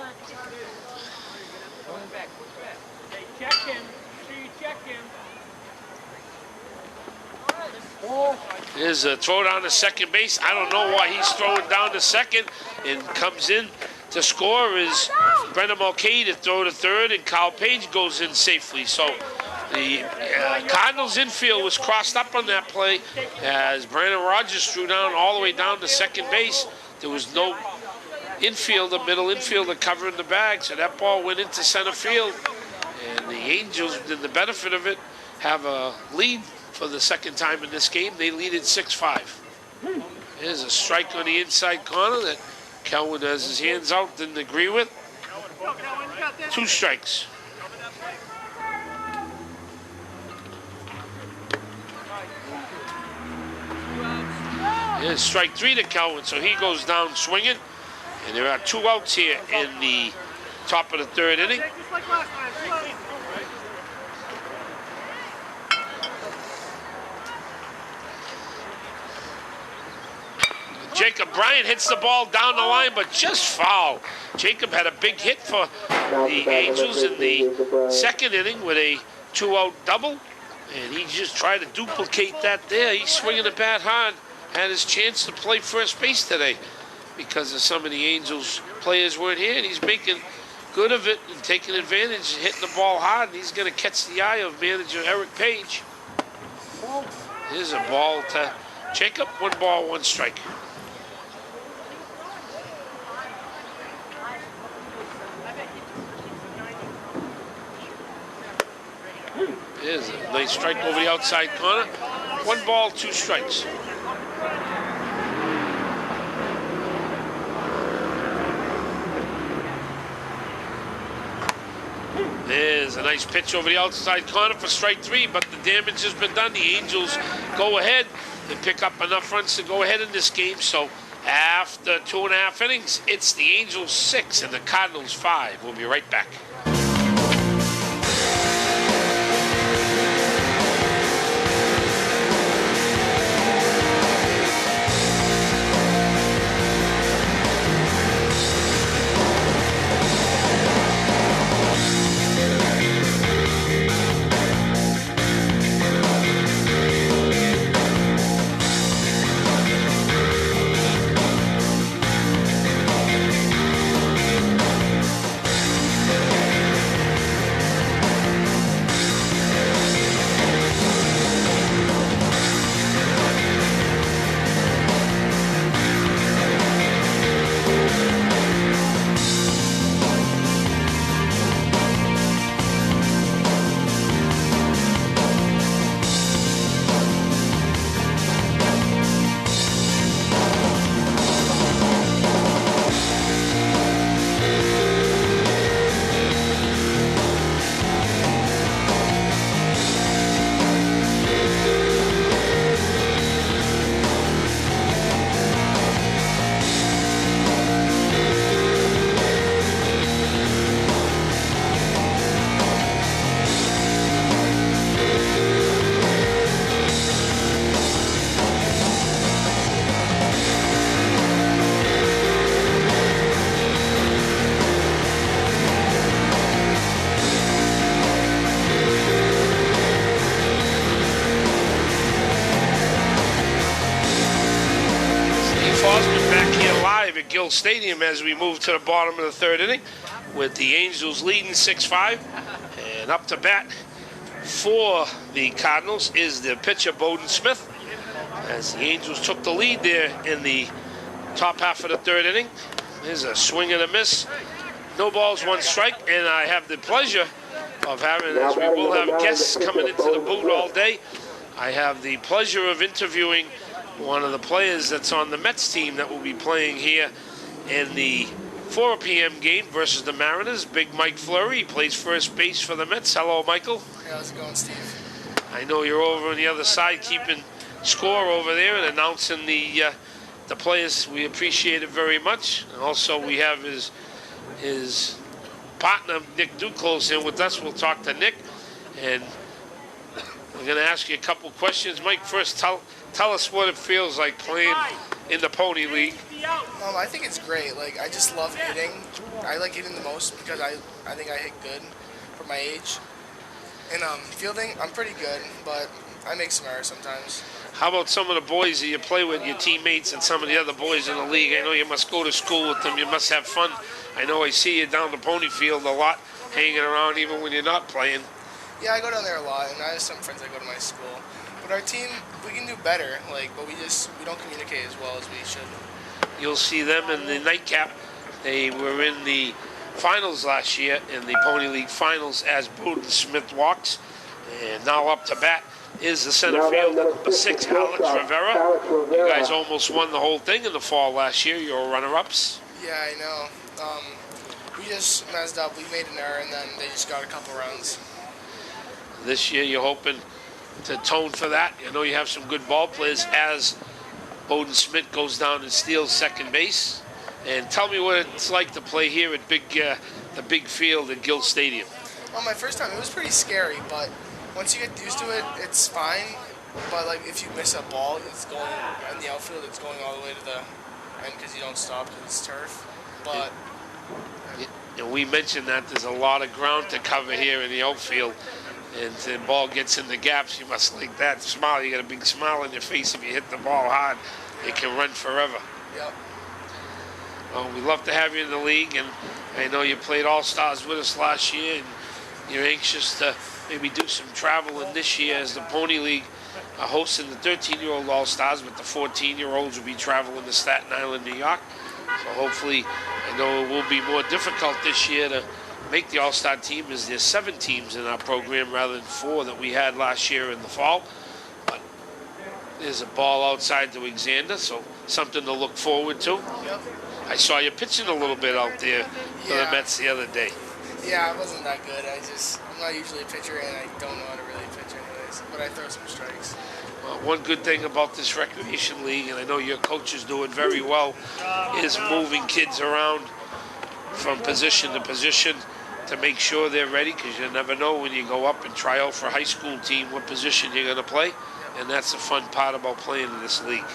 Check him. Check him. There's a throw down to second base. I don't know why he's throwing down to second, and comes in to score is Brendan Mulcahy to throw to third, and Kyle Page goes in safely. So the Cardinals infield was crossed up on that play as Brandon Rogers threw down all the way down to second base. There was no infielder, middle infielder covering the bag, so that ball went into center field. And the Angels, in the benefit of it, have a lead for the second time in this game. They lead at 6-5. There's a strike on the inside corner that Kelvin has his hands out, didn't agree with. 2 strikes. Here's strike 3 to Kelvin, so he goes down swinging. And there are 2 outs here in the top of the 3rd inning. Just like last time. Jacob Bryant hits the ball down the line, but just foul. Jacob had a big hit for the Angels in the 2nd inning with a 2-out double, and he just tried to duplicate that there. He's swinging the bat hard. Had his chance to play first base today because of some of the Angels players weren't here, and he's making good of it and taking advantage and hitting the ball hard, and he's going to catch the eye of manager Eric Page. Here's a ball to Jacob. 1 ball, 1 strike. There's a nice strike over the outside corner. 1 ball, 2 strikes. There's a nice pitch over the outside corner for strike 3, but the damage has been done. The Angels go ahead and pick up enough runs to go ahead in this game. So after 2.5 innings, it's the Angels 6 and the Cardinals 5. We'll be right back. Gill Stadium as we move to the bottom of the 3rd inning with the Angels leading 6-5. And up to bat for the Cardinals is the pitcher Bowden Smith as the Angels took the lead there in the top half of the 3rd inning. There's a swing and a miss. No balls, 1 strike, and I have the pleasure of having, as we will have guests coming into the booth all day, I have the pleasure of interviewing one of the players that's on the Mets team that will be playing here in the 4 p.m. game versus the Mariners. Big Mike Fleury, he plays first base for the Mets. Hello, Michael. Hey, how's it going, Steve? I know you're over on the other side keeping score over there and announcing the players. We appreciate it very much. And also, we have his partner, Nick Duclos, in with us. We'll talk to Nick. And we're going to ask you a couple questions. Mike, first tell us what it feels like playing in the Pony League. I think it's great. Like, I just love hitting. I like hitting the most because I think I hit good for my age. And fielding, I'm pretty good, but I make some errors sometimes. How about some of the boys that you play with, your teammates and some of the other boys in the league? I know you must go to school with them. You must have fun. I know I see you down the Pony Field a lot, hanging around even when you're not playing. Yeah, I go down there a lot, and I have some friends that go to my school. But our team, we can do better, but we don't communicate as well as we should. You'll see them in the nightcap. They were in the finals last year, in the Pony League finals, as Bowden Smith walks. And now up to bat is the center fielder, number 6, Alex Rivera. You guys almost won the whole thing in the fall last year. You were runner-ups. Yeah, I know. We just messed up. We made an error, and then they just got a couple runs. This year, you're hoping to atone for that. I know you have some good ball players, as Bowden Smith goes down and steals second base. And tell me what it's like to play here at the big field at Gill Stadium. Well, my first time, it was pretty scary, but once you get used to it, it's fine. But like if you miss a ball, it's going in the outfield. It's going all the way to the end because you don't stop because it's turf. But And we mentioned that there's a lot of ground to cover here in the outfield. And the ball gets in the gaps, you must like that smile. You got a big smile on your face if you hit the ball hard. It can run forever. yep. Well, we love to have you in the league, and I know you played All-Stars with us last year, and you're anxious to maybe do some traveling this year as the Pony League hosting the 13-year-old All-Stars, but the 14-year-olds will be traveling to Staten Island, New York. So hopefully, I know it will be more difficult this year to make the All-Star team, as there's 7 teams in our program rather than 4 that we had last year in the fall. But there's a ball outside to Alexander, so something to look forward to. Yep. I saw you pitching a little bit out there for the Mets the other day. Yeah, I wasn't that good. I'm not usually a pitcher, and I don't know how to really pitch anyways. But I throw some strikes. One good thing about this recreation league, and I know your coaches do it very well, is moving kids around from position to position to make sure they're ready, because you never know when you go up and try out for a high school team what position you're going to play, and that's the fun part about playing in this league.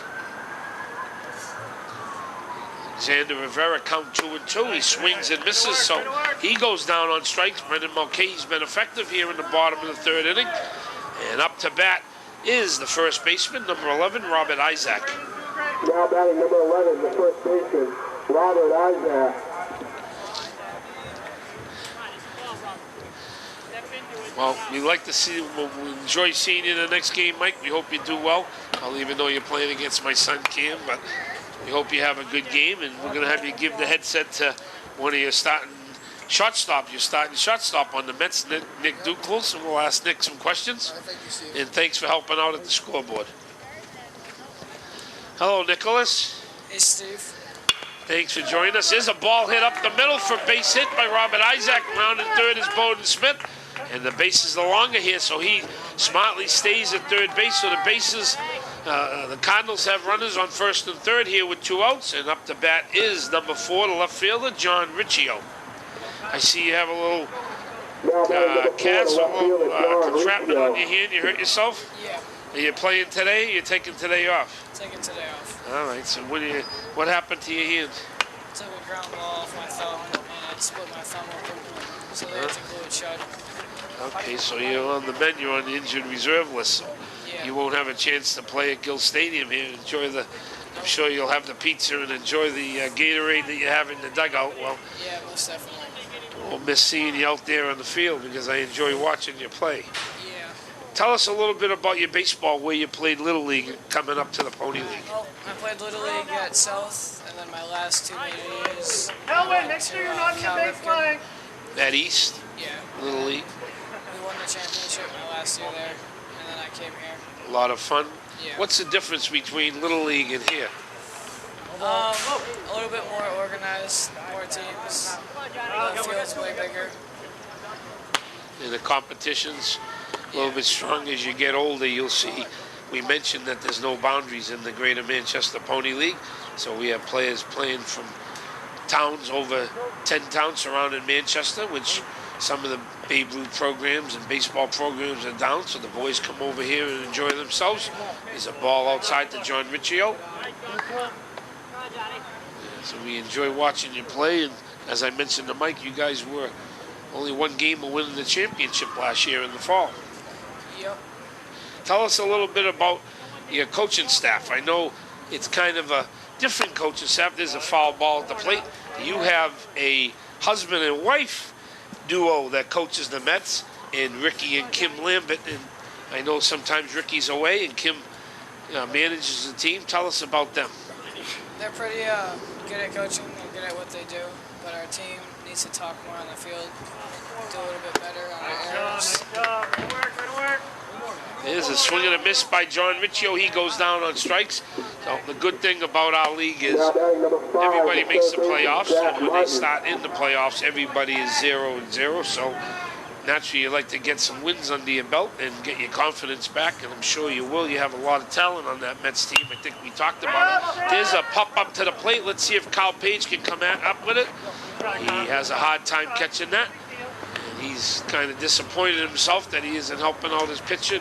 Xander Rivera count 2-2. He swings and misses, so he goes down on strikes. Brendan Mulcahy's been effective here in the bottom of the 3rd inning. And up to bat is the first baseman, number 11, Robert Isaac. Now batting number 11, the first baseman, Robert Isaac. Well, we like to see, we enjoy seeing you in the next game, Mike. We hope you do well. I'll even though you're playing against my son, Cam, but we hope you have a good game, and we're going to have you give the headset to one of your starting shortstop. You're starting shortstop on the Mets, Nick Duclos, and we'll ask Nick some questions. Thank you, Steve. And thanks for helping out at the scoreboard. Hello, Nicholas. Hey, Steve. Thanks for joining us. There's a ball hit up the middle for base hit by Robert Isaac. Rounding third is Bowden Smith. And the bases are longer here, so he smartly stays at third base. So the bases, the Cardinals have runners on first and third here with 2 outs. And up to bat is number 4, the left fielder, John Riccio. I see you have a little cast, a little contraption on your hand. You hurt yourself? Yeah, Are you playing today? Or you're taking today off? taking today off. All right. So what happened to your hand? Took a ground ball off my thumb, and I split my thumb open, so they had to glue it shut. Okay, so you're on the mend. You're on the injured reserve list. So Yeah. you won't have a chance to play at Gill Stadium here. I'm sure you'll have the pizza and enjoy the Gatorade that you have in the dugout. Well, Yeah, most definitely. we'll miss seeing you out there on the field because I enjoy watching you play. Yeah. Tell us a little bit about your baseball, where you played Little League coming up to the Pony League. Well, I played Little League at South, and then my last 2 major years. Elwin, make sure you're not in the baseline. Cal At East, Yeah. Little League, We won the championship my last year there, and then I came here. a lot of fun. Yeah. What's the difference between Little League and here? A little bit more organized, more teams. The field's way bigger. In the competitions, a little bit stronger as you get older. You'll see, we mentioned that there's no boundaries in the Greater Manchester Pony League, so we have players playing from towns, over 10 towns surrounding Manchester, which some of the Babe Ruth programs and baseball programs are down, so the boys come over here and enjoy themselves. There's a ball outside to John Riccio. So we enjoy watching you play, and as I mentioned to Mike, you guys were only 1 game of winning the championship last year in the fall. Yep. Tell us a little bit about your coaching staff. I know it's kind of a different coaching staff. There's a foul ball at the plate. You have a husband and wife duo that coaches the Mets, and Ricky and Kim Lambert. And I know sometimes Ricky's away and Kim manages the team. Tell us about them. They're pretty good at coaching. They're good at what they do. But our team needs to talk more on the field, do a little bit better on our errors. Good work. There's a swing and a miss by John Riccio. He goes down on strikes. So the good thing about our league is everybody makes the playoffs, and when they start in the playoffs, everybody is 0-0. So naturally you like to get some wins under your belt and get your confidence back, and I'm sure you will. You have a lot of talent on that Mets team. I think we talked about it. There's a pop up to the plate. Let's see if Kyle Page can come up with it. He has a hard time catching that. And he's kind of disappointed in himself that he isn't helping out his pitcher,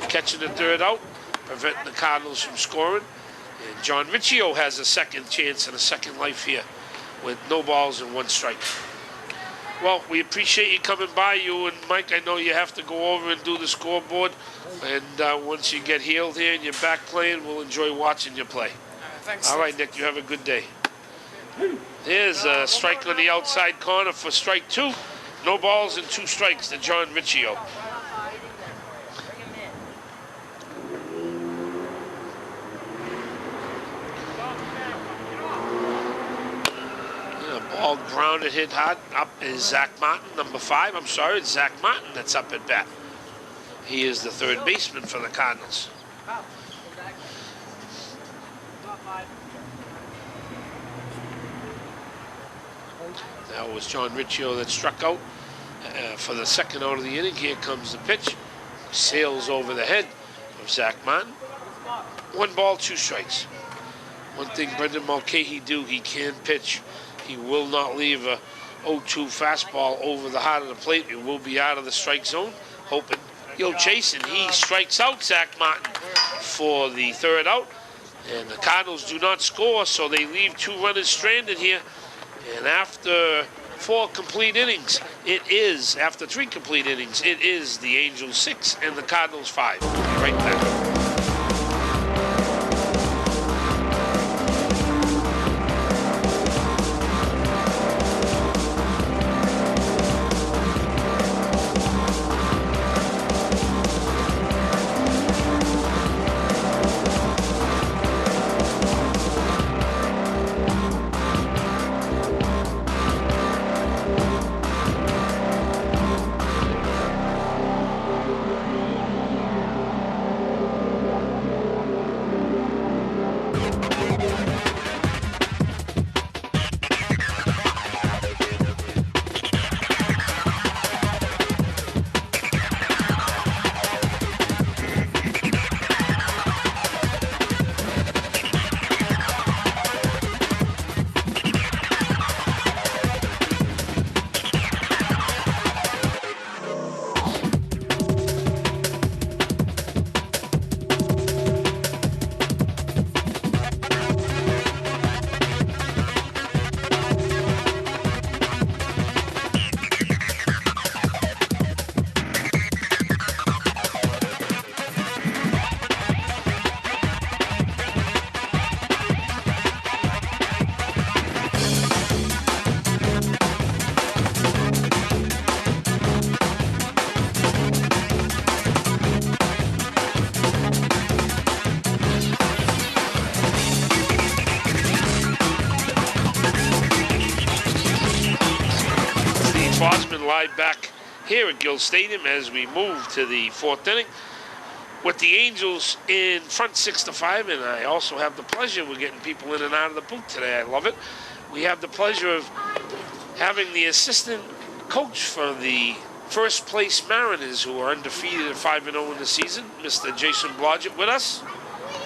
catching the third out, preventing the Cardinals from scoring. And John Riccio has a second chance and a second life here with no balls and 1 strike. Well, we appreciate you coming by, you and Mike. I know you have to go over and do the scoreboard. And once you get healed here and you're back playing, we'll enjoy watching you play. Thanks. All right, Nick, you have a good day. There's a strike on the outside corner for strike 2. No balls and 2 strikes to John Riccio. Ball grounded, hit hard. Up is Zach Martin, number 5. I'm sorry, it's Zach Martin that's up at bat. He is the third baseman for the Cardinals. That was John Riccio that struck out for the second out of the inning. Here comes the pitch. Sails over the head of Zach Martin. 1 ball, 2 strikes. One thing Brendan Mulcahy do, he can pitch. He will not leave a 0-2 fastball over the heart of the plate. It will be out of the strike zone. Hoping he'll chase, and he strikes out Zach Martin for the third out. And the Cardinals do not score, so they leave 2 runners stranded here. And after 4 complete innings, after 3 complete innings, it is the Angels 6 and the Cardinals 5. Right back. Live back here at Gill Stadium as we move to the 4th inning with the Angels in front 6-5. And I also have the pleasure, we're getting people in and out of the booth today. I love it. We have the pleasure of having the assistant coach for the first place Mariners, who are undefeated at 5-0 in the season, Mr. Jason Blodgett, with us.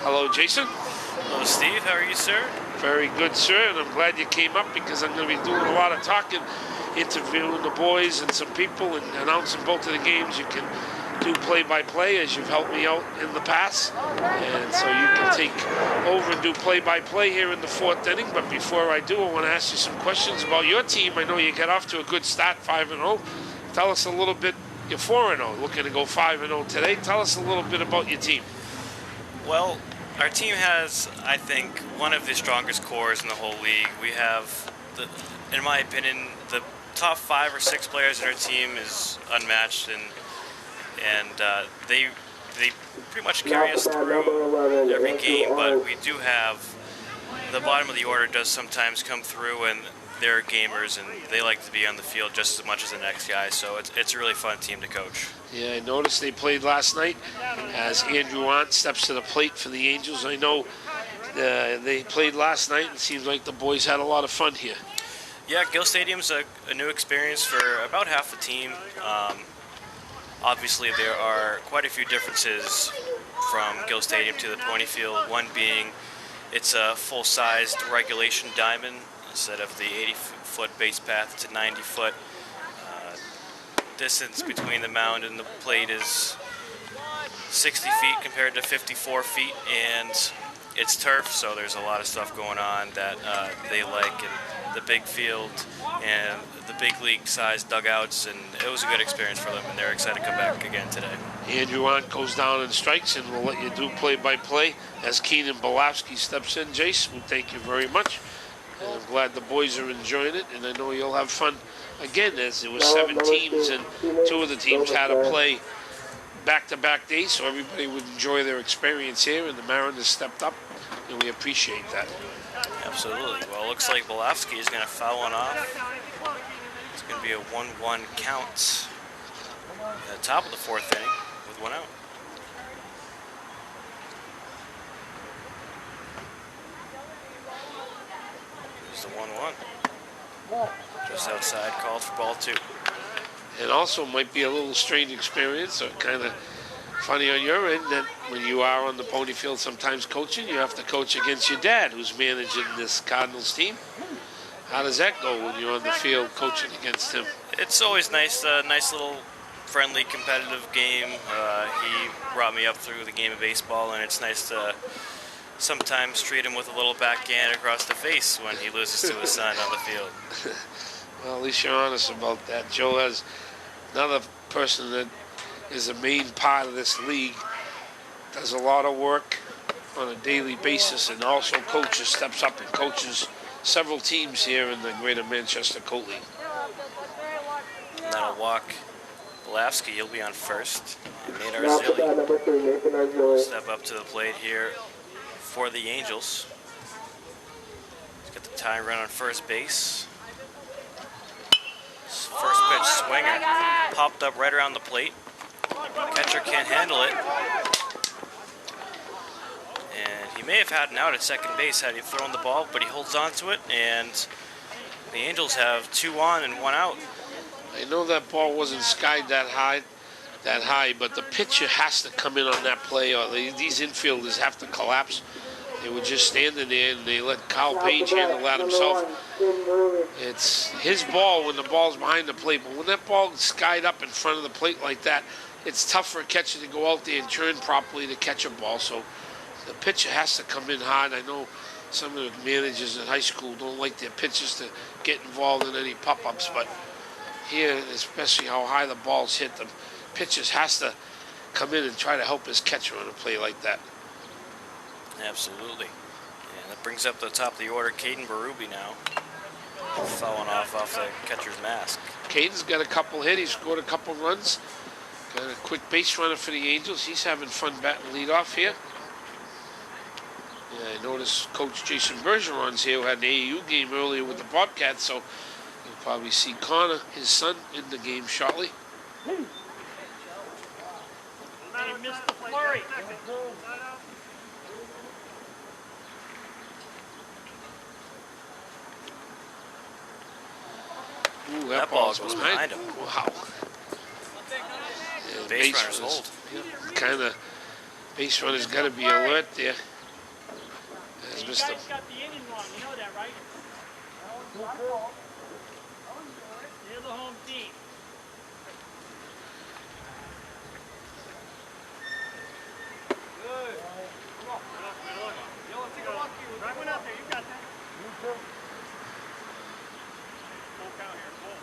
Hello, Jason. Hello, Steve. How are you, sir? Very good, sir. And I'm glad you came up because I'm going to be doing a lot of talking, interviewing the boys and some people and announcing both of the games. You can do play-by-play as you've helped me out in the past. And so you can take over and do play-by-play here in the 4th inning. But before I do, I want to ask you some questions about your team. I know you got off to a good start, 5-0. Tell us a little bit. You're 4-0, looking to go 5-0 today. Tell us a little bit about your team. Well, our team has, I think, one of the strongest cores in the whole league. We have, in my opinion, the top 5 or 6 players in our team is unmatched, and they pretty much carry us through every game. But we do have the bottom of the order does sometimes come through, and they're gamers and they like to be on the field just as much as the next guy. So it's a really fun team to coach. Yeah, I noticed they played last night as Andrew Arndt steps to the plate for the Angels. I know they played last night, and it seems like the boys had a lot of fun here. Yeah, Gill Stadium's a new experience for about half the team. Obviously, there are quite a few differences from Gill Stadium to the Pony Field. One being it's a full-sized regulation diamond instead of the 80-foot base path to 90-foot. Distance between the mound and the plate is 60 feet compared to 54 feet, and it's turf, so there's a lot of stuff going on that they like, and the big field and the big league size dugouts, and it was a good experience for them, and they're excited to come back again today. Andrew Arndt goes down and strikes, and we'll let you do play-by-play as Keenan Belowski steps in. Jace, we thank you very much. And I'm glad the boys are enjoying it, and I know you'll have fun again, as there were 7 teams, and 2 of the teams had to play back-to-back days, so everybody would enjoy their experience here, and the Mariners stepped up, and we appreciate that. Absolutely. Well, it looks like Belowski is going to foul one off. It's going to be a 1-1 count at the top of the 4th inning with 1 out. There's the 1-1. Just outside, called for ball 2. It also might be a little strange experience, or kind of funny on your end, that when you are on the pony field sometimes coaching, you have to coach against your dad, who's managing this Cardinals team. How does that go when you're on the field coaching against him? It's always nice, nice little friendly, competitive game. He brought me up through the game of baseball, and it's nice to sometimes treat him with a little backhand across the face when he loses to his son on the field. Well, at least you're honest about that. Joe has another person that is a main part of this league, does a lot of work on a daily basis, and also coaches, steps up and coaches several teams here in the Greater Manchester Coat League. And that'll walk Belowski. He'll be on first. Nate Arzilli step up to the plate here for the Angels. He's got the tie run on first base. First pitch swinger popped up right around the plate. Catcher can't handle it. And he may have had an out at second base had he thrown the ball, but he holds on to it, and the Angels have 2 on and 1 out. I know that ball wasn't skied that high, but the pitcher has to come in on that play, or these infielders have to collapse. They were just standing there, and they let Kyle Page handle that himself. It's his ball when the ball's behind the plate, but when that ball is skied up in front of the plate like that, it's tough for a catcher to go out there and turn properly to catch a ball. So the pitcher has to come in hard. I know some of the managers in high school don't like their pitchers to get involved in any pop-ups, but here, especially how high the ball's hit, the pitchers has to come in and try to help his catcher on a play like that. Absolutely. And that brings up the top of the order, Caden Berube now. Falling off the catcher's mask. Caden's got a couple hit. He's scored a couple runs. Got a quick base runner for the Angels. He's having fun batting leadoff here. Yeah, I noticed Coach Jason Bergeron's here, who had an AAU game earlier with the Bobcats, so you'll probably see Connor, his son, in the game shortly. They missed the flurry. Ooh, That ball goes behind him. Wow. Yeah, Base runner's hold. Kind of, base runner's got to be alert there. As You Mr. guys got the inning wrong, you know that, right? You're the home team. Good. Come on. Yo, let's take a walk here. Right one out there, you got that. Full count here, full.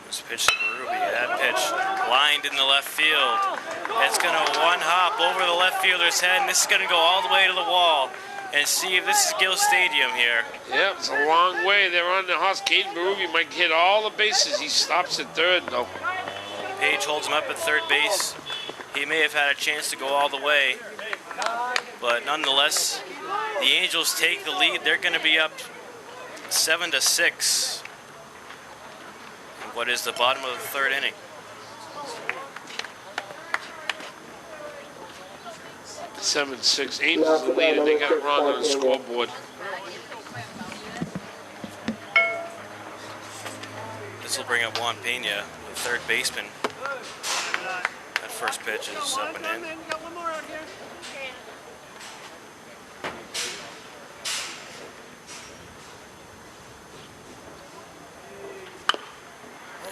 This pitch to Berube. That pitch lined in the left field. It's going to one hop over the left fielder's head, and this is going to go all the way to the wall. And see if this is Gill Stadium here. Yep, it's a long way. They're on the horse. Caden Berube might hit all the bases. He stops at third, though. Page holds him up at third base. He may have had a chance to go all the way, but nonetheless, the Angels take the lead. They're going to be up 7-6. What is the bottom of the third inning? 7-6. Angels the lead, and they got it wrong on the scoreboard. This will bring up Juan Pena, the third baseman. That first pitch is up and in. You got one more out here.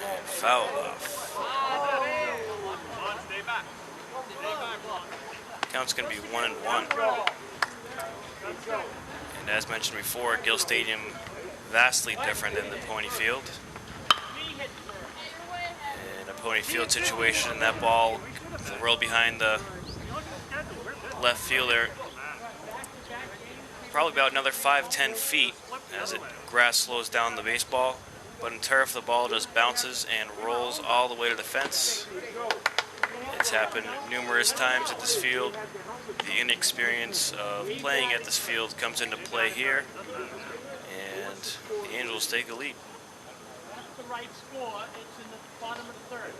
And foul off. Stay back. Count's going to be 1-1. And as mentioned before, Gill Stadium vastly different than the Pony Field. In a Pony Field situation, that ball will roll behind the left fielder probably about another 5-10 feet as grass slows down the baseball. But in turf, the ball just bounces and rolls all the way to the fence. It's happened numerous times at this field. The inexperience of playing at this field comes into play here, and the Angels take a lead. That's the right score. It's in the bottom of the third.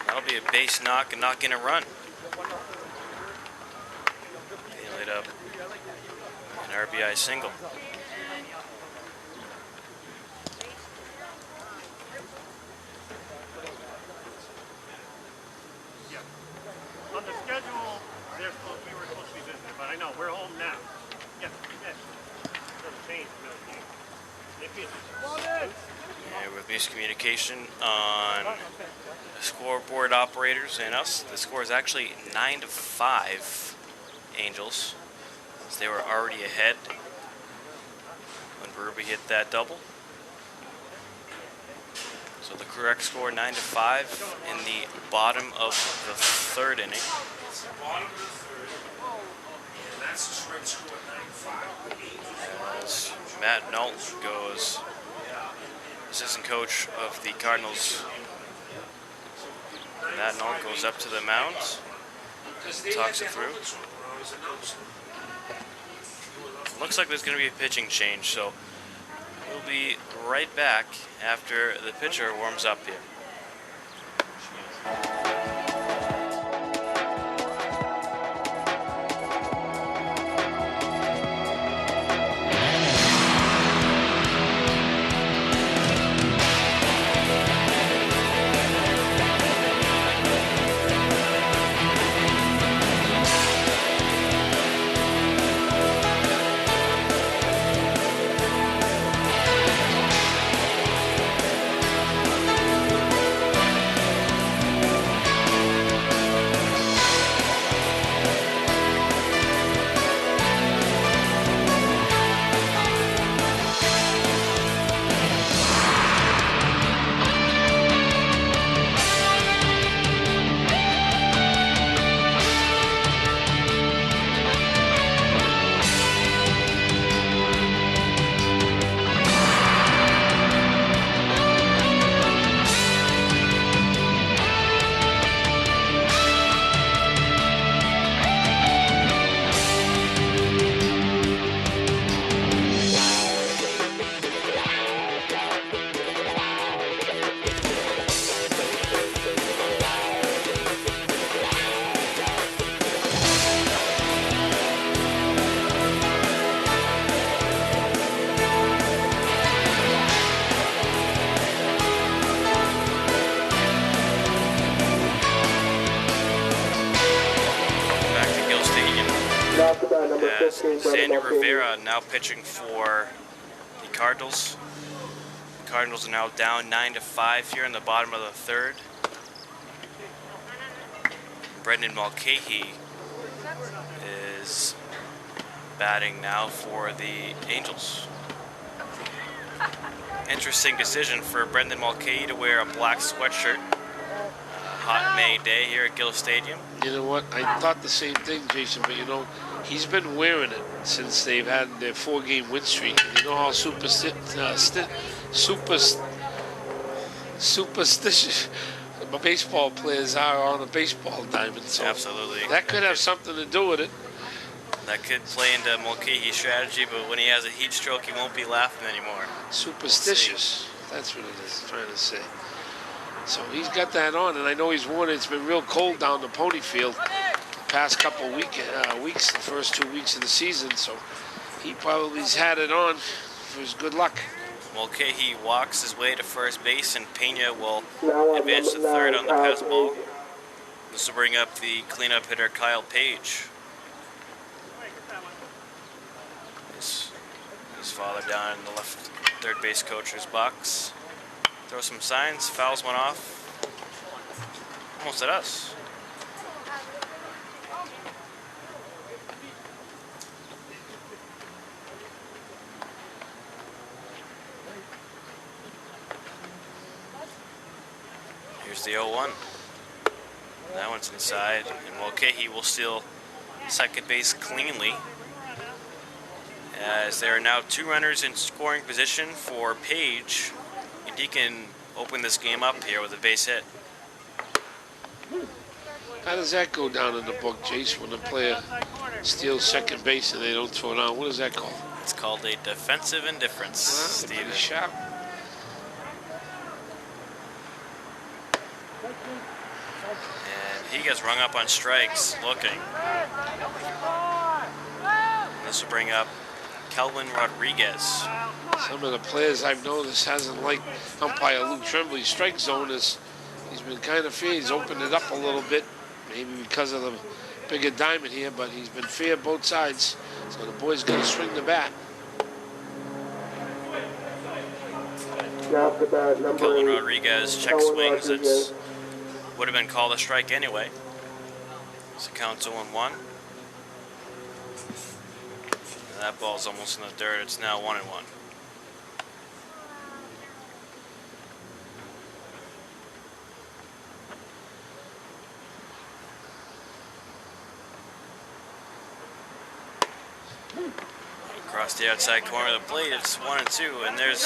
That'll be a base knock and not gonna run. They laid up an RBI single. On the schedule, we were supposed to be visiting, but I know we're home now. Yeah, doesn't change really. And with miscommunication on the scoreboard operators and us, the score is actually 9-5 Angels, as they were already ahead when Berube hit that double. So the correct score 9-5 in the bottom of the third inning. It's the bottom of the third, and that's the correct score, 9-5. As Matt Nault goes, assistant coach of the Cardinals. Matt Nault goes up to the mound, talks it through. Looks like there's going to be a pitching change, so we'll be right back after the pitcher warms up here. Sandy Rivera now pitching for the Cardinals. The Cardinals are now down 9-5 here in the bottom of the third. Brendan Mulcahy is batting now for the Angels. Interesting decision for Brendan Mulcahy to wear a black sweatshirt. Hot May day here at Gill Stadium. You know what? I thought the same thing, Jason, but you know, he's been wearing it since they've had their 4-game win streak. And you know how superstitious baseball players are on a baseball diamond. So absolutely. That could have something to do with it. That could play into Mulcahy's strategy, but when he has a heat stroke, he won't be laughing anymore. Superstitious. That's what it is, trying to say. So he's got that on, and I know he's worn it. It's been real cold down the Pony Field. past couple weeks, the first 2 weeks of the season. So he probably's had it on for his good luck. Mulcahy walks his way to first base, and Pena will Now on advance to number third 9, on the pass Kyle ball. Page. This will bring up the cleanup hitter, Kyle Page. His father down in the left third base coach's box. Throw some signs, fouls one off. Almost at us. Here's the 0-1. That one's inside, and Mulcahy will steal second base cleanly, as there are now 2 runners in scoring position for Page, and he can open this game up here with a base hit. How does that go down in the book, Jace, when a player steals second base and they don't throw it on? What is that called? It's called a defensive indifference, Pretty Steven. sharp. And he gets rung up on strikes, looking. This will bring up Kelvin Rodriguez. Some of the players I've noticed hasn't liked umpire Luke Tremblay's strike zone. He's been kind of fair. He's opened it up a little bit, maybe because of the bigger diamond here, but he's been fair both sides. So the boy's going to swing the bat. Now up to bat, number Kelvin 8. Rodriguez check Kelvin swings. Rodriguez. That's would have been called a strike anyway. So count's 0-1. And that ball's almost in the dirt. It's now 1-1. Across the outside corner of the plate, it's 1-2, and there's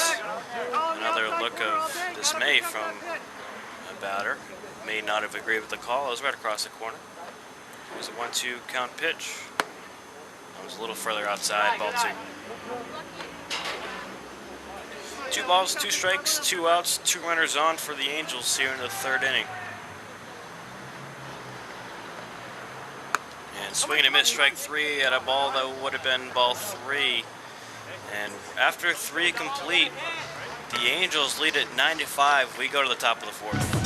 another look of dismay from a batter. May not have agreed with the call. It was right across the corner. It was a 1-2 count pitch. It was a little further outside, ball 2. 2 balls, 2 strikes, 2 outs, 2 runners on for the Angels here in the 3rd inning. And swinging a miss, strike 3 at a ball that would have been ball 3. And after 3 complete, the Angels lead at 9-5. We go to the top of the 4th.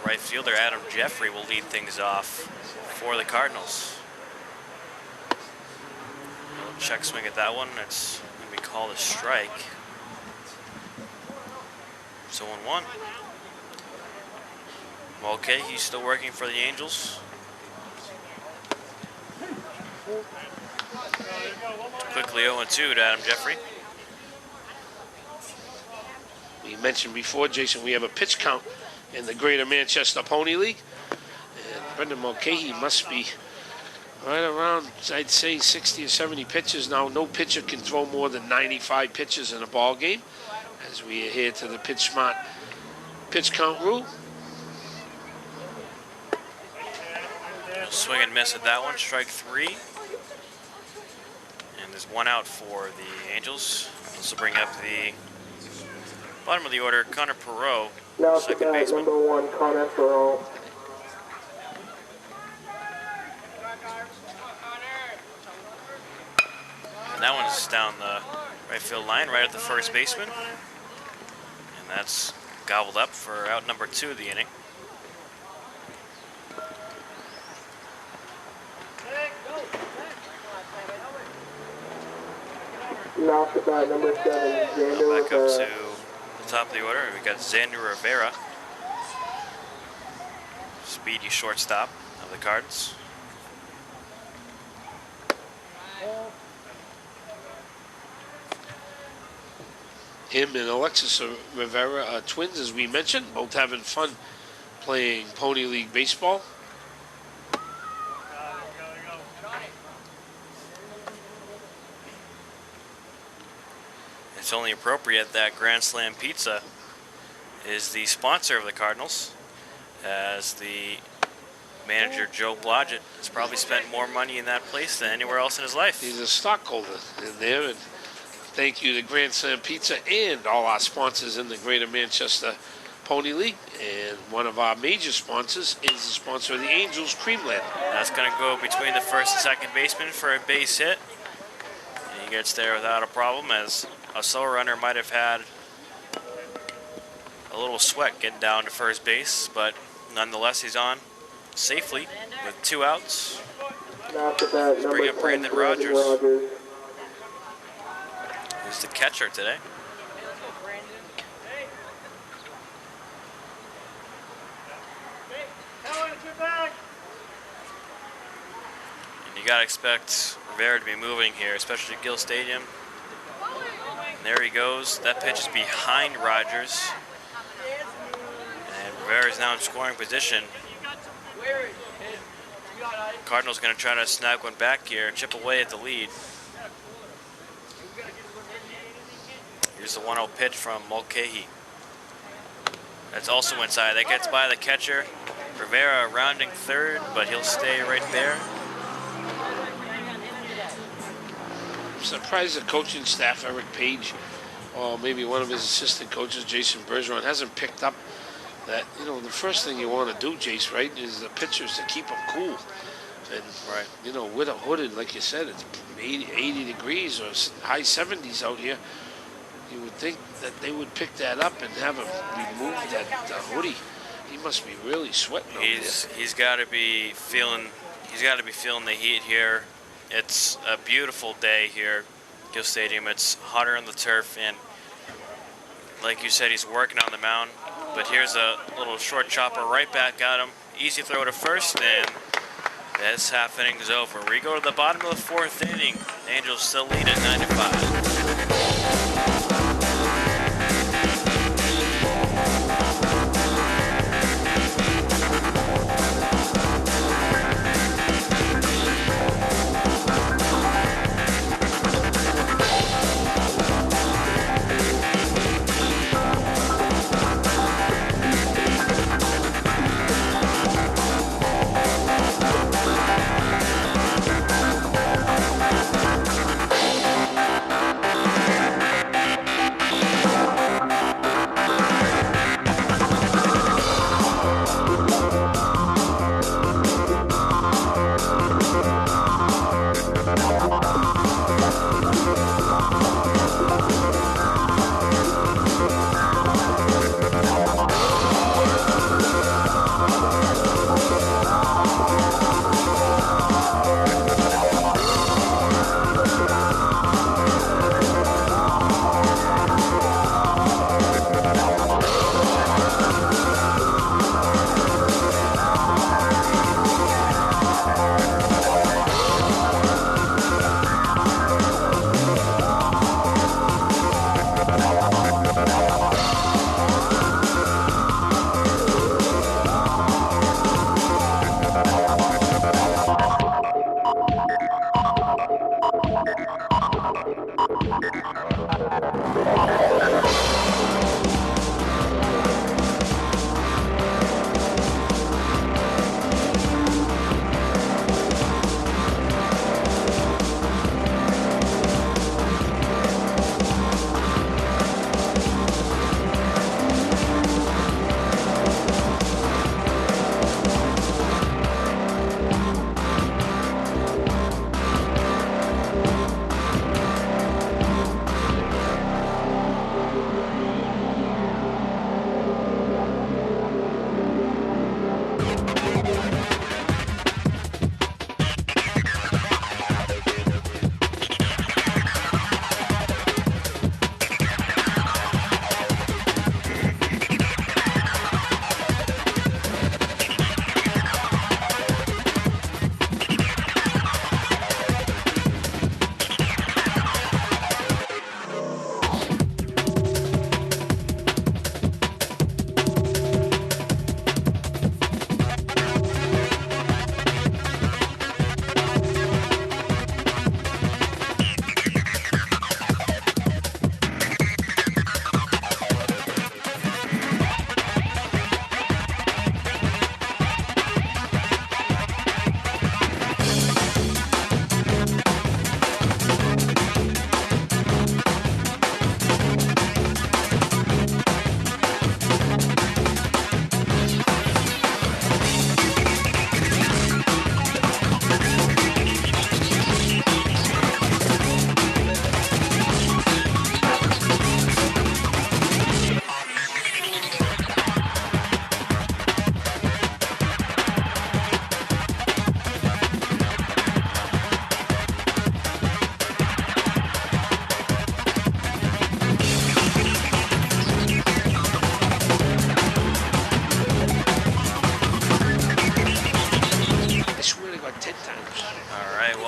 right fielder Adam Jeffrey will lead things off for the Cardinals. Little check swing at that one. That's going to be called a strike. So 1-1. Okay, he's still working for the Angels. Quickly 0-2 to Adam Jeffrey. We mentioned before, Jason, we have a pitch count in the Greater Manchester Pony League. And Brendan Mulcahy must be right around, I'd say, 60 or 70 pitches now. No pitcher can throw more than 95 pitches in a ball game, as we adhere to the Pitch Smart pitch count rule. Swing and miss at that one, strike 3. And there's 1 out for the Angels. This will bring up the bottom of the order, Connor Perreault, Now second to bat, baseman. number 1, Connor Perreault. And that one's down the right field line, right at the first baseman. And that's gobbled up for out number 2 of the inning. Now to bat, number 7, Xander Back up Rivera. to the top of the order. We got Xander Rivera, speedy shortstop of the Cards. Him and Alexis Rivera are twins, as we mentioned, both having fun playing Pony League baseball. It's only appropriate that Grand Slam Pizza is the sponsor of the Cardinals, as the manager Joe Blodgett has probably spent more money in that place than anywhere else in his life. He's a stockholder in there, and thank you to Grand Slam Pizza and all our sponsors in the Greater Manchester Pony League. And one of our major sponsors is the sponsor of the Angels, Creamland. That's going to go between the first and second baseman for a base hit. And he gets there without a problem, as a slow runner might have had a little sweat getting down to first base, but nonetheless he's on safely with 2 outs. Now to bat, number Bring up 10, Brandon Brandon Rogers. Rogers. Who's the catcher today. And you gotta expect Rivera to be moving here, especially at Gill Stadium. And there he goes. That pitch is behind Rogers. And Rivera is now in scoring position. Cardinals going to try to snag one back here, chip away at the lead. Here's the 1-0 pitch from Mulcahy. That's also inside. That gets by the catcher. Rivera rounding third, but he'll stay right there. I'm surprised the coaching staff, Eric Page, or maybe one of his assistant coaches, Jason Bergeron, hasn't picked up that, you know, the first thing you want to do, Jace, right, is the pitchers to keep them cool. And, Right. you know, with a hooded, like you said, it's 80 degrees or high 70s out here. You would think that they would pick that up and have him remove that hoodie. He must be really sweating out there. He's got to be feeling the heat here. It's a beautiful day here, Gill Stadium. It's hotter on the turf, and like you said, he's working on the mound. But here's a little short chopper right back at him. Easy throw to first, and this half inning is over. We go to the bottom of the 4th inning. The Angels still lead at 9-5.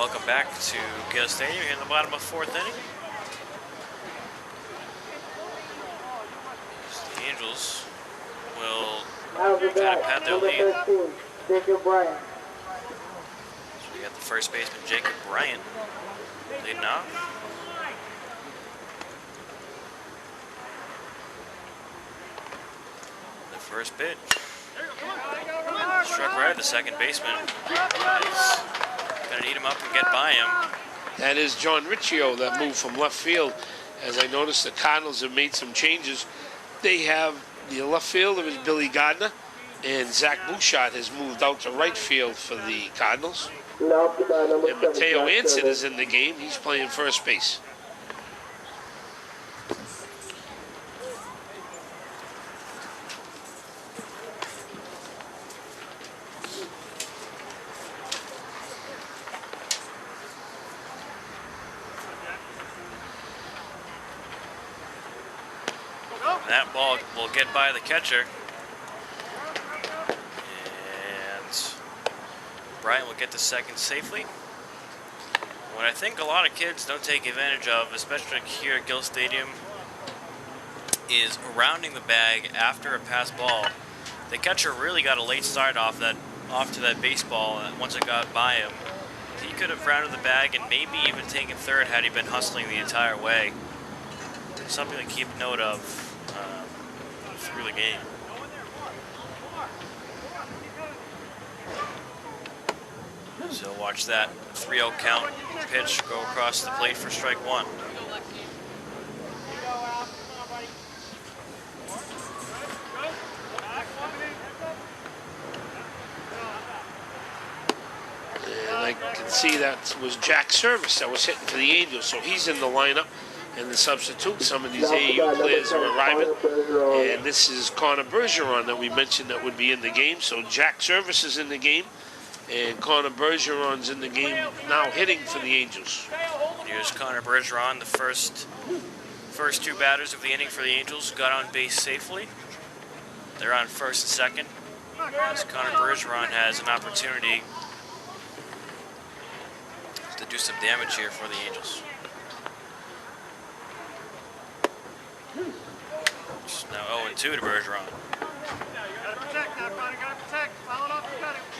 welcome back to Gill Stadium here in the bottom of 4th inning. The Angels will Out of the kind of bat, pat their number lead. 13, Jacob Bryant. So we got the first baseman, Jacob Bryant, leading off. The first pitch. Struck right at the second baseman. He's gonna need him up and get by him. That is John Riccio that moved from left field. As I noticed, the Cardinals have made some changes. They have the left fielder is Billy Gardner, and Zach Bouchard has moved out to right field for the Cardinals. Now up to bat, number And 7, Mateo Jack Anson Service. is in the game. He's playing first base. That ball will get by the catcher. And Bryant will get to second safely. What I think a lot of kids don't take advantage of, especially here at Gill Stadium, is rounding the bag after a pass ball. The catcher really got a late start off to that baseball, and once it got by him, he could have rounded the bag and maybe even taken third had he been hustling the entire way. Something to keep note of through the game. So watch that 3-0 count pitch go across the plate for strike one. And I can see that was Jack Service that was hitting for the Angels. So he's in the lineup. And the substitute, some of these AAU players are arriving. And this is Connor Bergeron that we mentioned that would be in the game. So Jack Service is in the game. And Connor Bergeron's in the game now hitting for the Angels. Here's Connor Bergeron, the first two batters of the inning for the Angels, got on base safely. They're on first and second. As Connor Bergeron has an opportunity to do some damage here for the Angels. It's now 0-2 to Bergeron.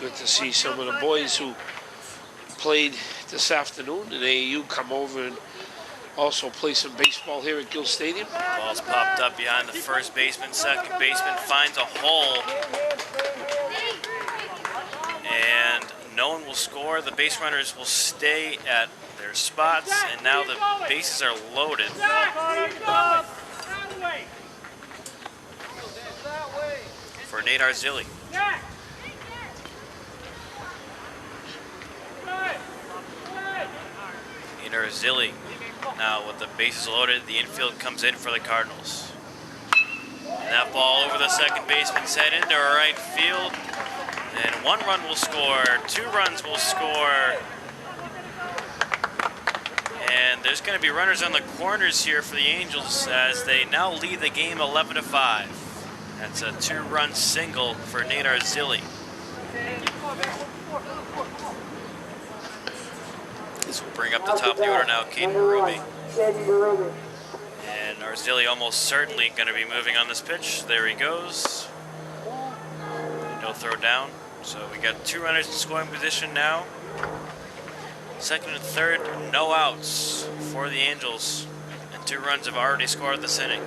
Good to see some of the boys who played this afternoon in AAU come over and also play some baseball here at Gill Stadium. Ball's popped up behind the first baseman. Second baseman finds a hole. And no one will score. The base runners will stay at their spots. And now the bases are loaded. For Nate Arzilli. Nate Arzilli. Now with the bases loaded, the infield comes in for the Cardinals. And that ball over the second baseman's head into right field. And 1 run will score, 2 runs will score. And there's going to be runners on the corners here for the Angels as they now lead the game 11-5. That's a 2-run single for Nate Arzilli. This will bring up the top of the order now, Caden Berube. And Arzilli almost certainly going to be moving on this pitch. There he goes. No throw down. So we got 2 runners in scoring position now. Second and third, no outs for the Angels. And 2 runs have already scored this inning.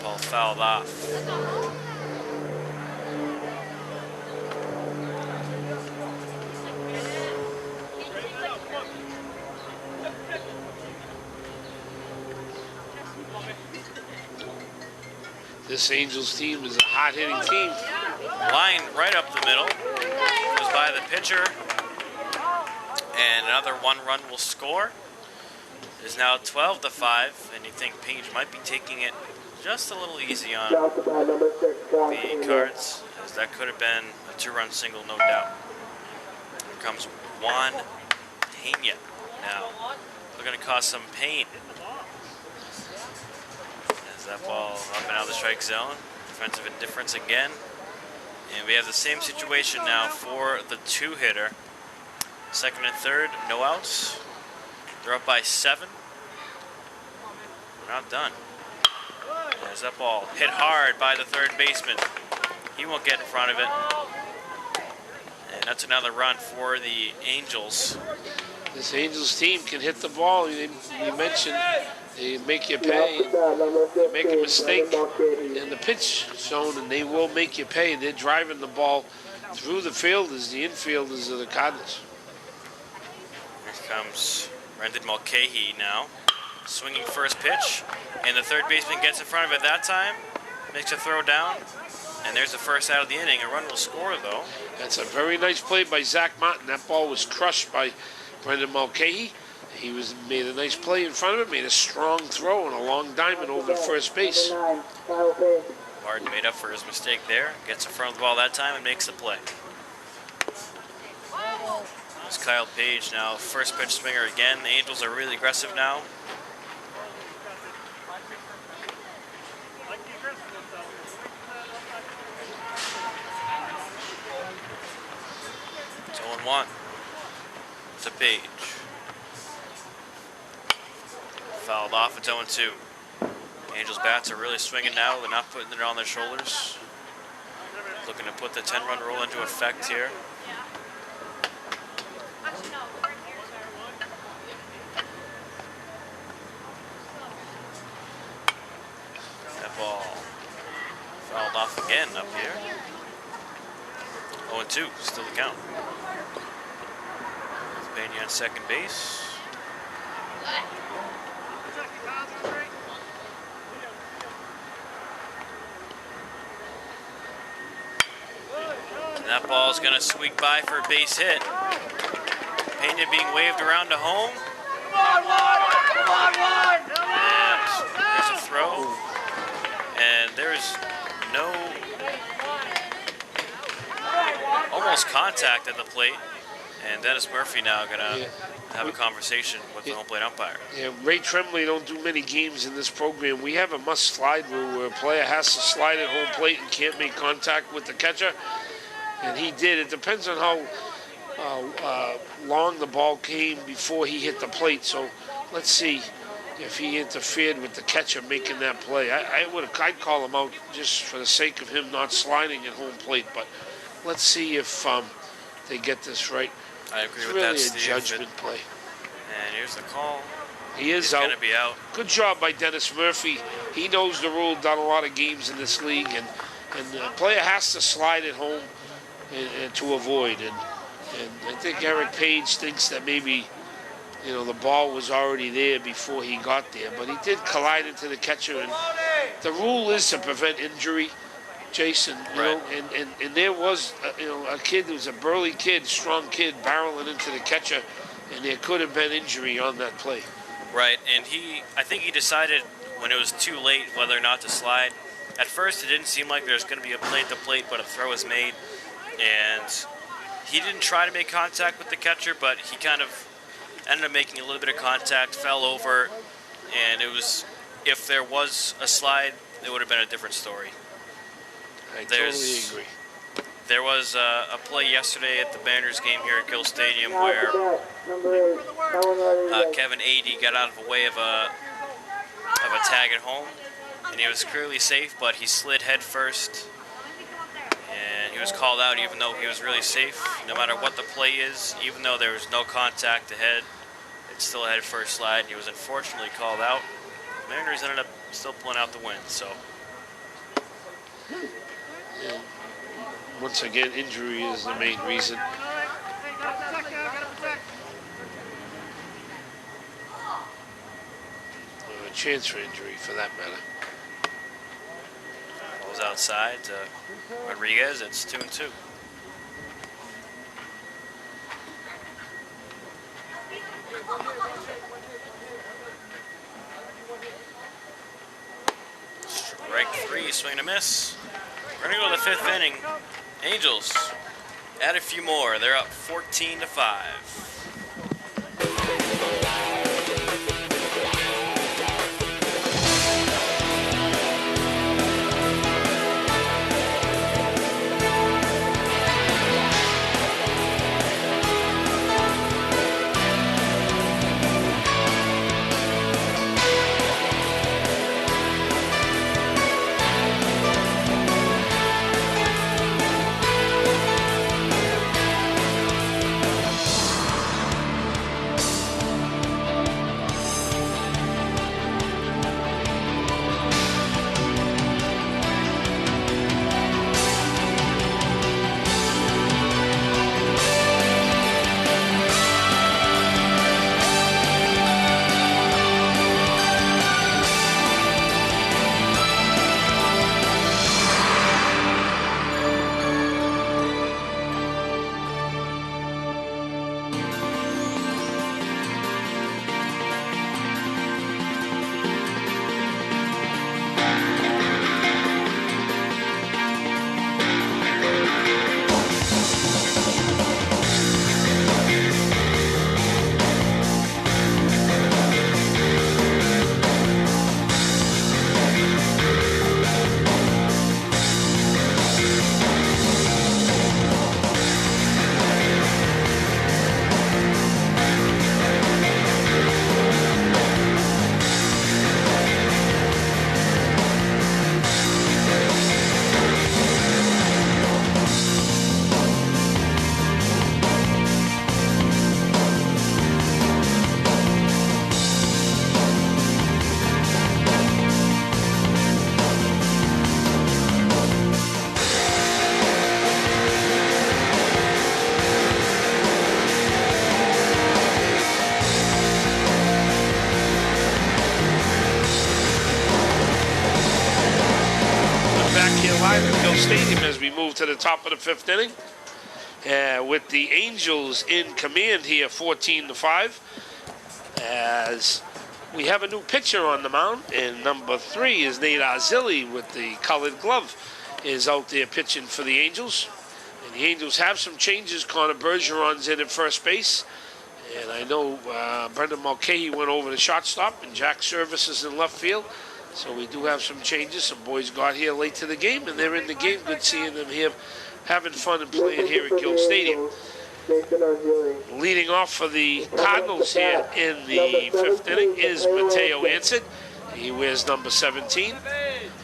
Ball fouled off. This Angels team is a hot-hitting team. Line right up the middle. Goes by the pitcher. And another 1 run will score. It is now 12-5, and you think Page might be taking it just a little easy on the Cards, as that could have been a 2-run single, no doubt. Here comes Juan Pena now. They're going to cause some pain. As that ball up and out of the strike zone. Defensive indifference again. And we have the same situation now for the 2-hitter. Second and third, no outs. They're up by 7. We're not done. As that ball hit hard by the third baseman. He won't get in front of it. And that's another run for the Angels. This Angels team can hit the ball. You mentioned they make you pay. They make a mistake in the pitch zone, and they will make you pay. They're driving the ball through the fielders, the infielders of the Cardinals. Here comes Brendan Mulcahy now. Swinging first pitch, and the third baseman gets in front of it that time. Makes a throw down, and there's the first out of the inning. A run will score, though. That's a very nice play by Zach Martin. That ball was crushed by Brendan Mulcahy. He made a nice play in front of it, made a strong throw and a long diamond over to first base. Martin made up for his mistake there. Gets in front of the ball that time and makes the play. It's Kyle Page now, first pitch swinger again. The Angels are really aggressive now. It's 0-1 to Page. Fouled off, it's 0-2. Angels bats are really swinging now. They're not putting it on their shoulders. Looking to put the 10-run rule into effect here. That ball fouled off again up here. 0-2, still the count. Pena on second base. And that ball is going to squeak by for a base hit. Pena being waved around to home. And there's a throw. And there's no almost contact at the plate. And Dennis Murphy now going to have a conversation with the home plate umpire. Yeah, Ray Tremblay don't do many games in this program. We have a must-slide rule where a player has to slide at home plate and can't make contact with the catcher. And he did. It depends on how long the ball came before he hit the plate. So let's see if he interfered with the catcher making that play. I'd call him out just for the sake of him not sliding at home plate. But let's see if they get this right. I agree it's with really that, Steve. A judgment play. And here's the call. He is He's out. going to be out. Good job by Dennis Murphy. He knows the rule, done a lot of games in this league, and the player has to slide at home and to avoid. And I think Eric Page thinks that maybe, the ball was already there before he got there. But he did collide into the catcher. And the rule is to prevent injury, Jason. And there was, a kid who was a burly kid, strong kid, barreling into the catcher, and there could have been injury on that play. Right, and I think he decided when it was too late whether or not to slide. At first, it didn't seem like there was going to be a play at the plate, but a throw was made. And he didn't try to make contact with the catcher, but he kind of ended up making a little bit of contact, fell over, and it was, if there was a slide, it would have been a different story. I totally agree. There was a play yesterday at the Mariners game here at Gill Stadium where Kevin Adey got out of the way of a tag at home, and he was clearly safe, but he slid head first, and he was called out even though he was really safe. No matter what the play is, even though there was no contact ahead, it's still a head first slide, and he was unfortunately called out. The Mariners ended up still pulling out the win, so. Yeah. Once again, injury is the main reason. Or a chance for injury, for that matter. Goes outside to Rodriguez. It's 2-2. Strike 3, swing and a miss. We're going to go to the 5th inning. Angels add a few more. They're up 14-5. Stadium as we move to the top of the 5th inning. With the Angels in command here, 14-5. As we have a new pitcher on the mound, and number 3 is Nate Arzilli with the colored glove is out there pitching for the Angels. And the Angels have some changes. Connor Bergeron's in at first base. And I know Brendan Mulcahy went over to shortstop, and Jack Service is in left field. So we do have some changes. Some boys got here late to the game, and they're in the game. Good seeing them here, having fun and playing here at Gill Stadium. Leading off for the Cardinals here in the 5th inning is Mateo Ansett. He wears number 17.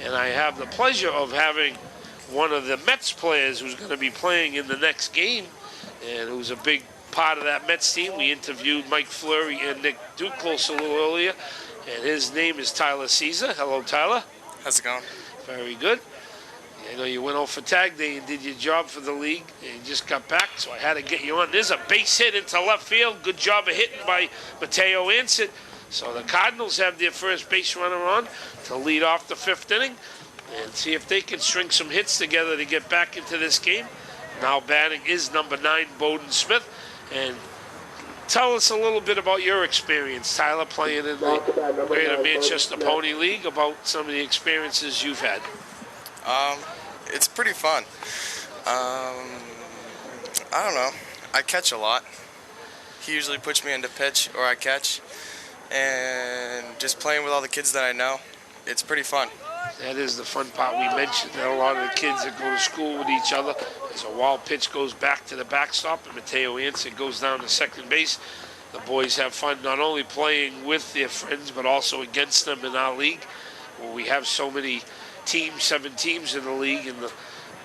And I have the pleasure of having one of the Mets players who's going to be playing in the next game, and who's a big part of that Mets team. We interviewed Mike Fleury and Nick Duclos a little earlier, and his name is Tyler Caesar. Hello, Tyler. How's it going? Very good. I know you went out for tag day and did your job for the league, and you just got back, so I had to get you on. There's a base hit into left field. Good job of hitting by Mateo Ansett. So the Cardinals have their first base runner on to lead off the 5th inning and see if they can string some hits together to get back into this game. Now batting is number 9, Bowden Smith. And tell us a little bit about your experience, Tyler, playing in the Greater Manchester Pony League, about some of the experiences you've had. It's pretty fun. I don't know. I catch a lot. He usually puts me into pitch, or I catch. And just playing with all the kids that I know, it's pretty fun. That is the fun part. We mentioned that a lot of the kids that go to school with each other, as a wild pitch goes back to the backstop and Mateo Ansett goes down to second base. The boys have fun not only playing with their friends, but also against them in our league, where we have so many teams, 7 teams in the league, and the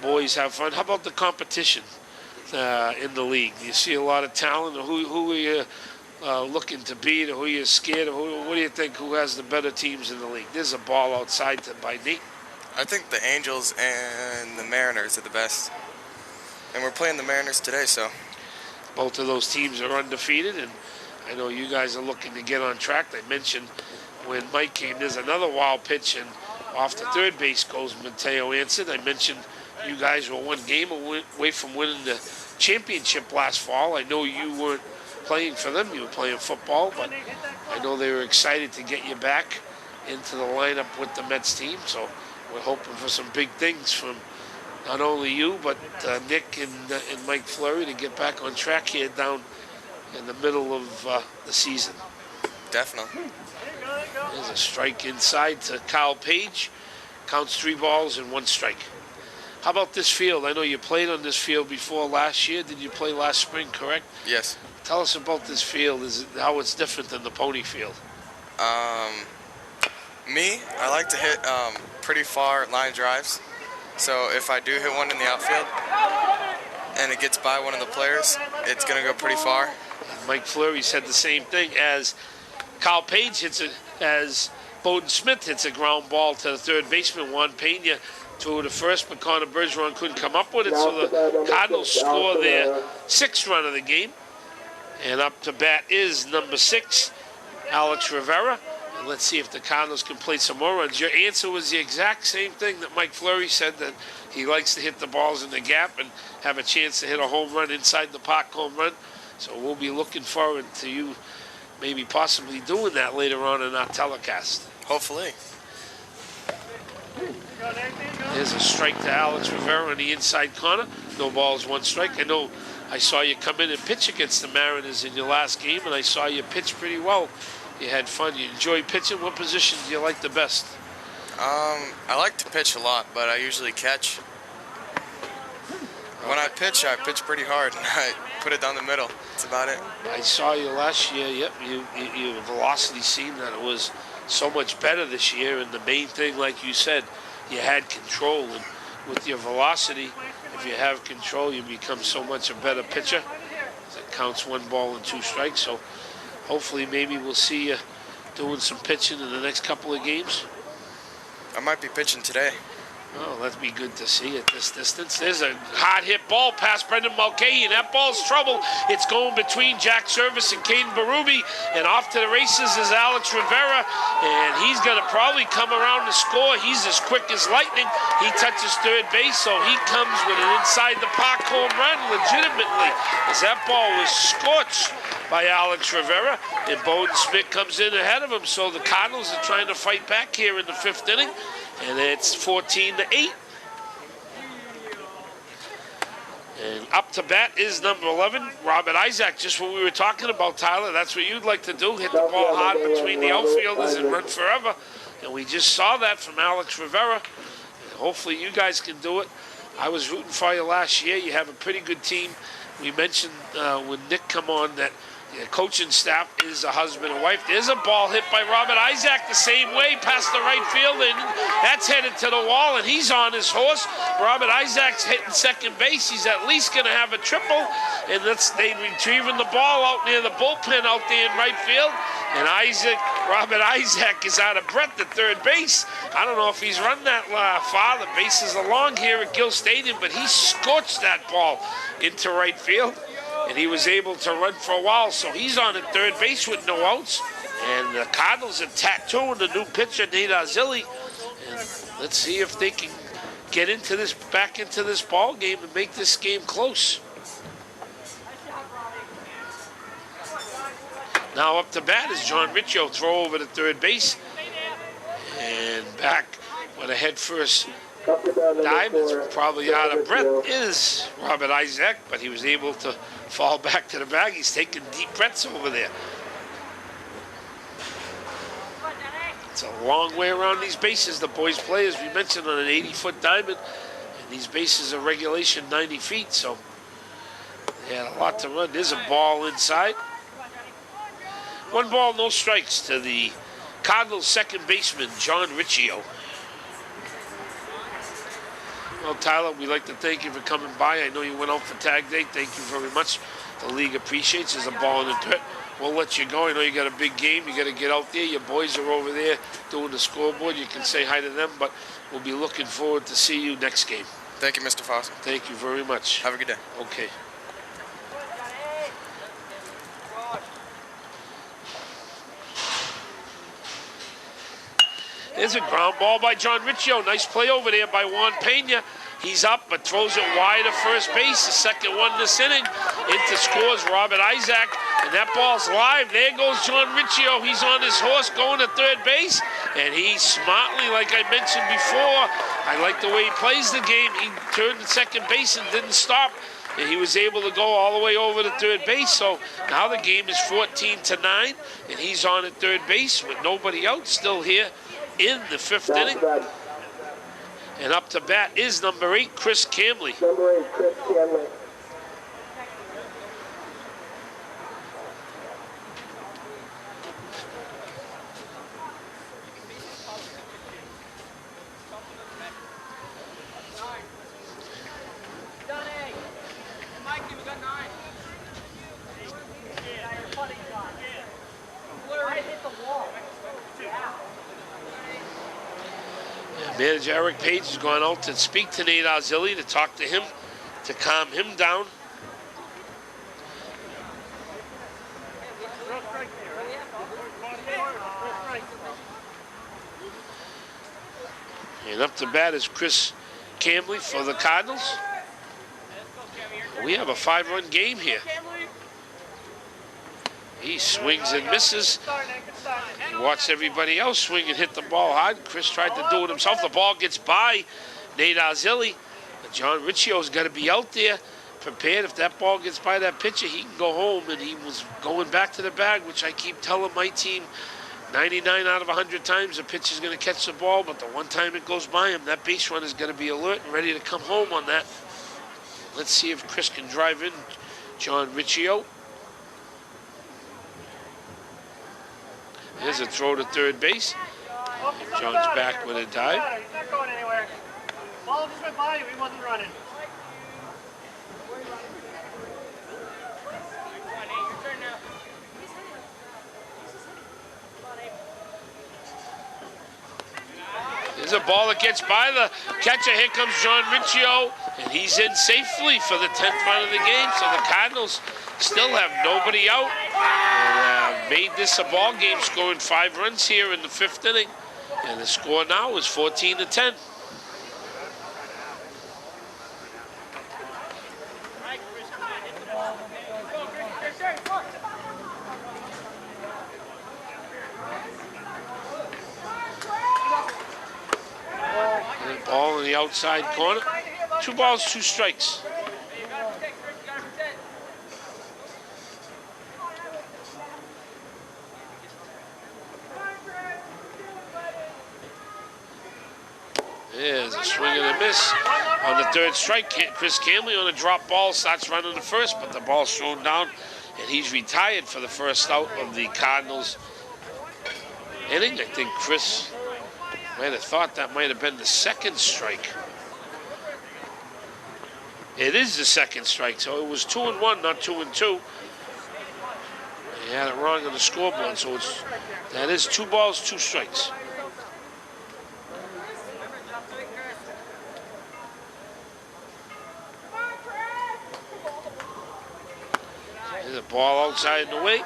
boys have fun. How about the competition in the league? Do you see a lot of talent? Who are you looking to beat, or who you're scared of? What do you think, who has the better teams in the league? There's a ball outside by Nate. I think the Angels and the Mariners are the best. And we're playing the Mariners today, so. Both of those teams are undefeated, and I know you guys are looking to get on track. I mentioned when Mike came, there's another wild pitch, and off the third base goes Mateo Ansett. I mentioned you guys were one game away from winning the championship last fall. I know you weren't playing for them, you were playing football, but I know they were excited to get you back into the lineup with the Mets team, so we're hoping for some big things from not only you, but Nick and Mike Fleury to get back on track here down in the middle of the season. Definitely. There's a strike inside to Kyle Page. Counts 3 balls and 1 strike. How about this field? I know you played on this field before last year. Did you play last spring, correct? Yes. Tell us about this field, how it's different than the pony field. Me, I like to hit pretty far line drives. So if I do hit one in the outfield and it gets by one of the players, it's going to go pretty far. And Mike Fleury said the same thing, as Kyle Page hits it, as Bowden Smith hits a ground ball to the third baseman. Juan Pena threw to first, but Connor Bergeron couldn't come up with it, so the Cardinals score their 6th run of the game. And up to bat is number 6, Alex Rivera. And let's see if the Cardinals can play some more runs. Your answer was the exact same thing that Mike Fleury said, that he likes to hit the balls in the gap and have a chance to hit a home run inside the park home run. So we'll be looking forward to you maybe possibly doing that later on in our telecast. Hopefully. There's a strike to Alex Rivera on the inside corner. No balls, 1 strike. I know I saw you come in and pitch against the Mariners in your last game, and I saw you pitch pretty well. You had fun. You enjoyed pitching. What position do you like the best? I like to pitch a lot, but I usually catch. When I pitch pretty hard. I put it down the middle. That's about it. I saw you last year. Yep, your velocity seemed that it was so much better this year, and the main thing, like you said, you had control. And with your velocity, if you have control, you become so much a better pitcher. It counts 1 ball and 2 strikes. So hopefully maybe we'll see you doing some pitching in the next couple of games. I might be pitching today. Oh, that'd be good to see at this distance. There's a hard hit ball past Brendan Mulcahy, and that ball's trouble. It's going between Jack Service and Caden Berube, and off to the races is Alex Rivera, and he's going to probably come around to score. He's as quick as lightning. He touches third base, so he comes with an inside the park home run legitimately, as that ball was scorched by Alex Rivera, and Bowden Smith comes in ahead of him. So the Cardinals are trying to fight back here in the fifth inning, and it's 14-8. And up to bat is number 11, Robert Isaac. Just what we were talking about, Tyler. That's what you'd like to do, hit the ball hard between the outfielders and run forever. And we just saw that from Alex Rivera. And hopefully you guys can do it. I was rooting for you last year. You have a pretty good team. We mentioned when Nick come on that the coaching staff is a husband and wife. There's a ball hit by Robert Isaac the same way past the right field, and that's headed to the wall, and he's on his horse. Robert Isaac's hitting second base. He's at least going to have a triple, and they retrieving the ball out near the bullpen out there in right field. And Robert Isaac is out of breath at third base. I don't know if he's run that far. The bases are long here at Gill Stadium, but he scorched that ball into right field. And he was able to run for a while, so he's on at third base with no outs. And the Cardinals are tattooing the new pitcher, Nate Arzilli. And let's see if they can get back into this ball game and make this game close. Now up to bat is John Riccio, throw over to third base. And back with a head first dive, it's probably out of breath, is Robert Isaac, but he was able to fall back to the bag. He's taking deep breaths over there. It's a long way around these bases the boys play, as we mentioned, on an 80-foot diamond. And these bases are regulation 90 feet, so they had a lot to run. There's a ball inside. 1 ball, no strikes to the Cardinals second baseman, John Riccio. Well, Tyler, we'd like to thank you for coming by. I know you went out for tag day. Thank you very much. The league appreciates. There's a ball in the dirt. We'll let you go. I know you got a big game. You got to get out there. Your boys are over there doing the scoreboard. You can say hi to them, but we'll be looking forward to see you next game. Thank you, Mr. Foster. Thank you very much. Have a good day. Okay. There's a ground ball by John Riccio. Nice play over there by Juan Pena. He's up, but throws it wide to first base. The second one this inning. Into scores Robert Isaac, and that ball's live. There goes John Riccio. He's on his horse going to third base, and he smartly, like I mentioned before, I like the way he plays the game. He turned to second base and didn't stop. And he was able to go all the way over to third base. So now the game is 14-9, and he's on at third base with nobody out, still here in the fifth inning. And up to bat is number 8, Chris Camley. Number 8, Chris Camley. Manager Eric Page has gone out to speak to Nate Arzilli, to talk to him, to calm him down. And up to bat is Chris Camley for the Cardinals. We have a 5-run game here. He swings and misses. He watched everybody else swing and hit the ball hard. Chris tried to do it himself. The ball gets by Nate Arzilli. But John Riccio's got to be out there prepared. If that ball gets by that pitcher, he can go home. And he was going back to the bag, which I keep telling my team 99 out of 100 times the pitcher's going to catch the ball. But the one time it goes by him, that base runner's going to be alert and ready to come home on that. Let's see if Chris can drive in John Riccio. There's a throw to third base. John's back with a dive. He's not going anywhere. Ball just went by you. He wasn't running. There's a ball that gets by the catcher. Here comes John Riccio, and he's in safely for the 10th run of the game. So the Cardinals still have nobody out. And made this a ball game, scoring 5 runs here in the 5th inning. And the score now is 14-10. Ball in the outside corner. 2 balls, 2 strikes. There's a swing and a miss on the 3rd strike. Chris Camley on a drop ball starts running the first, but the ball's thrown down, and he's retired for the first out of the Cardinals inning. I think Chris might have thought that might have been the 2nd strike. It is the 2nd strike, so it was 2-1, not 2-2. He had it wrong on the scoreboard, so that is 2 balls, 2 strikes. There's a ball outside and away.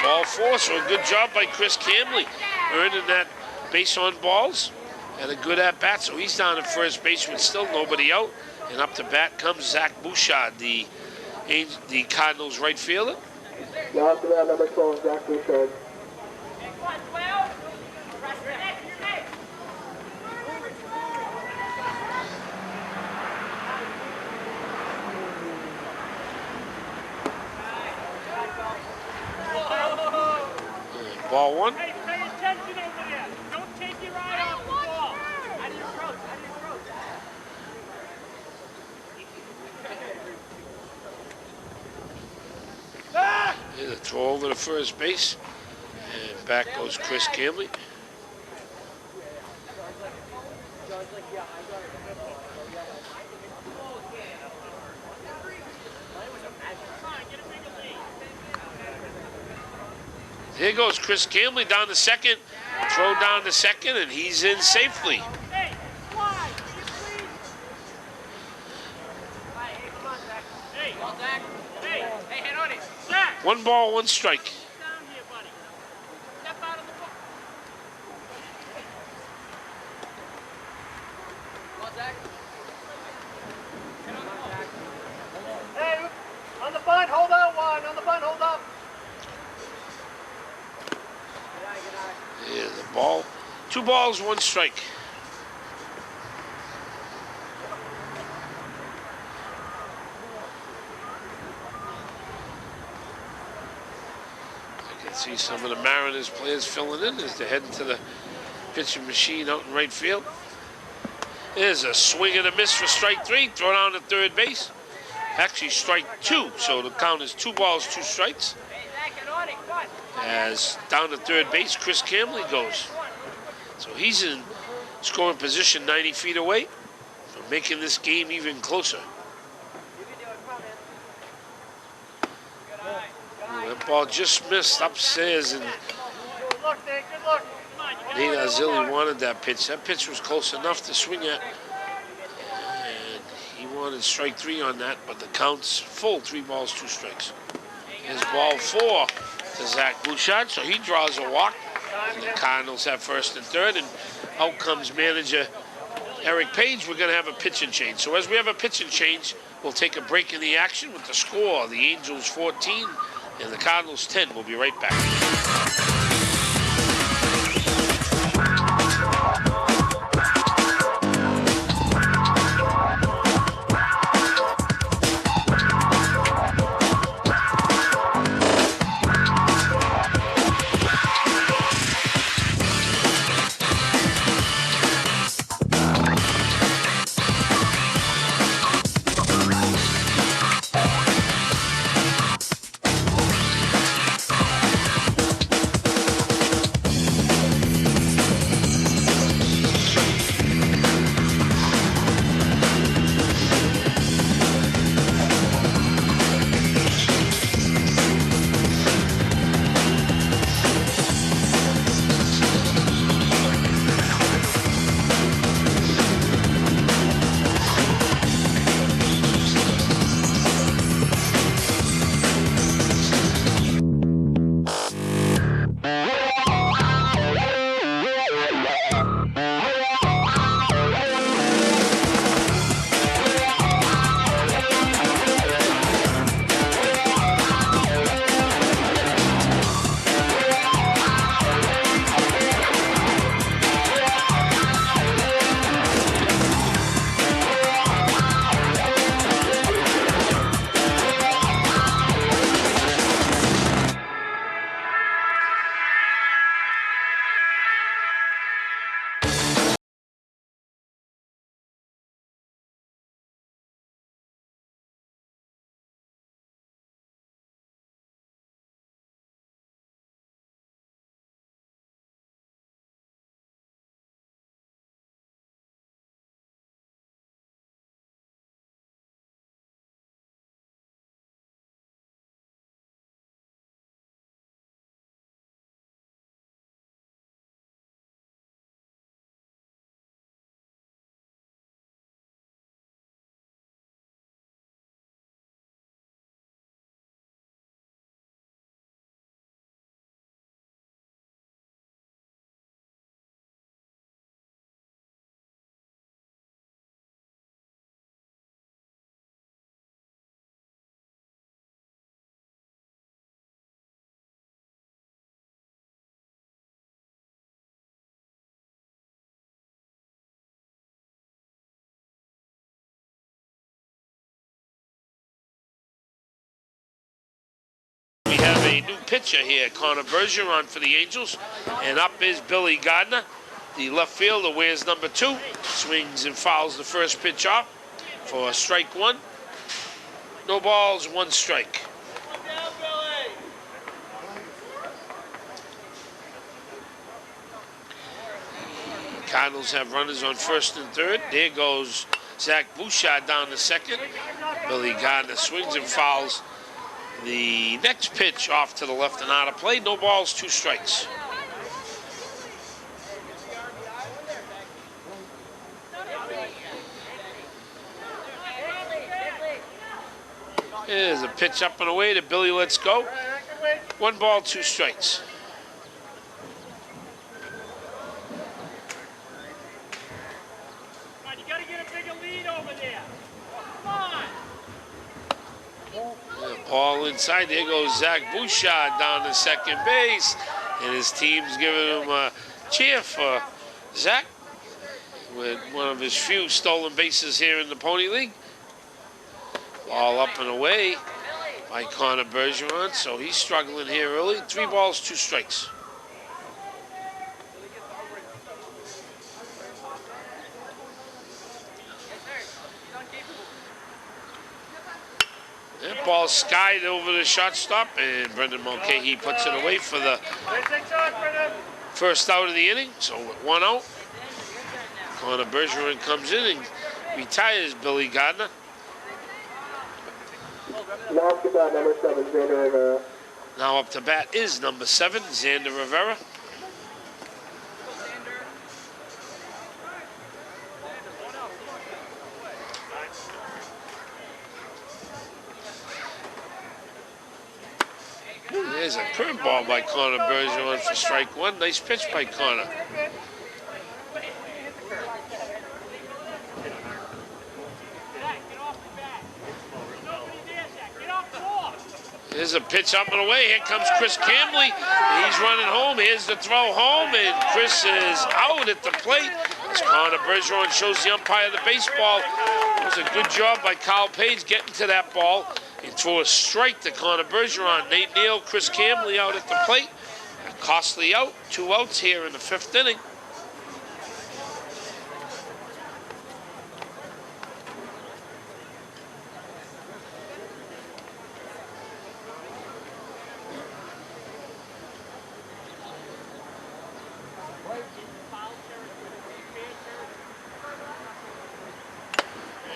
Ball 4, so a good job by Chris Camley, earning that base on balls. Had a good at bat, so he's down at first base with still nobody out. And up to bat comes Zach Bouchard, the Cardinals right fielder. Now after that, number 12, Zach Bouchard. Ball 1. Hey, pay attention over there. Don't take your eye off the ball. Out of your throat, out of your throat. There's a throw over to first base. And back goes Chris Camley. Here goes Chris Camley down to second. Throw down to second, and he's in safely. Hey, fly, will you please? Hey, Zach. Hey, head on it. Zach. 1 ball, 1 strike. Down here, buddy. Step out of the book. Hey, on the bunt, hold on one. On the bunt, hold up. There's the ball. 2 balls, 1 strike. I can see some of the Mariners players filling in as they're heading to the pitching machine out in right field. There's a swing and a miss for strike 3. Throw down to third base. Actually, strike 2. So the count is 2 balls, 2 strikes. As down to third base, Chris Camley goes. So he's in scoring position 90 feet away from making this game even closer. That ball just missed upstairs, and Good luck, Nick. Good luck. Come on, you Nate gotta Arzilli wanted that pitch. That pitch was close enough to swing at. And he wanted strike 3 on that, but the count's full, 3 balls, 2 strikes. Here's ball 4 to Zach Bouchard, so he draws a walk. And the Cardinals have first and third, and out comes manager Eric Page. We're going to have a pitching change. So as we have a pitching change, we'll take a break in the action with the score. The Angels 14 and the Cardinals 10. We'll be right back. a new pitcher here. Connor Bergeron for the Angels. And up is Billy Gardner, the left fielder, wears number 2. Swings and fouls the first pitch off for strike 1. No balls, 1 strike. Cardinals have runners on first and third. There goes Zach Bouchard down to second. Billy Gardner swings and fouls the next pitch off to the left and out of play. No balls, 2 strikes. There's a pitch up and away to Billy. Let's go. 1 ball, 2 strikes. Ball inside. There goes Zach Bouchard down to second base. And his team's giving him a cheer for Zach with one of his few stolen bases here in the Pony League. Ball up and away by Connor Bergeron. So he's struggling here early. 3 balls, 2 strikes. That ball skied over the shortstop, and Brendan Mulcahy puts it away for the first out of the inning. So with 1 out, Connor Bergeron comes in and retires Billy Gardner. Now up to bat, number 7, Xander Rivera. Now up to bat is number 7, Xander Rivera. There's a curveball by Connor Bergeron for strike 1. Nice pitch by Connor. There's a pitch up and away. Here comes Chris Camley. He's running home. Here's the throw home, and Chris is out at the plate. As Connor Bergeron shows the umpire the baseball. It was a good job by Kyle Page getting to that ball. He threw a strike to Connor Bergeron. Nate Neal, Chris Camley out at the plate. A costly out. 2 outs here in the 5th inning.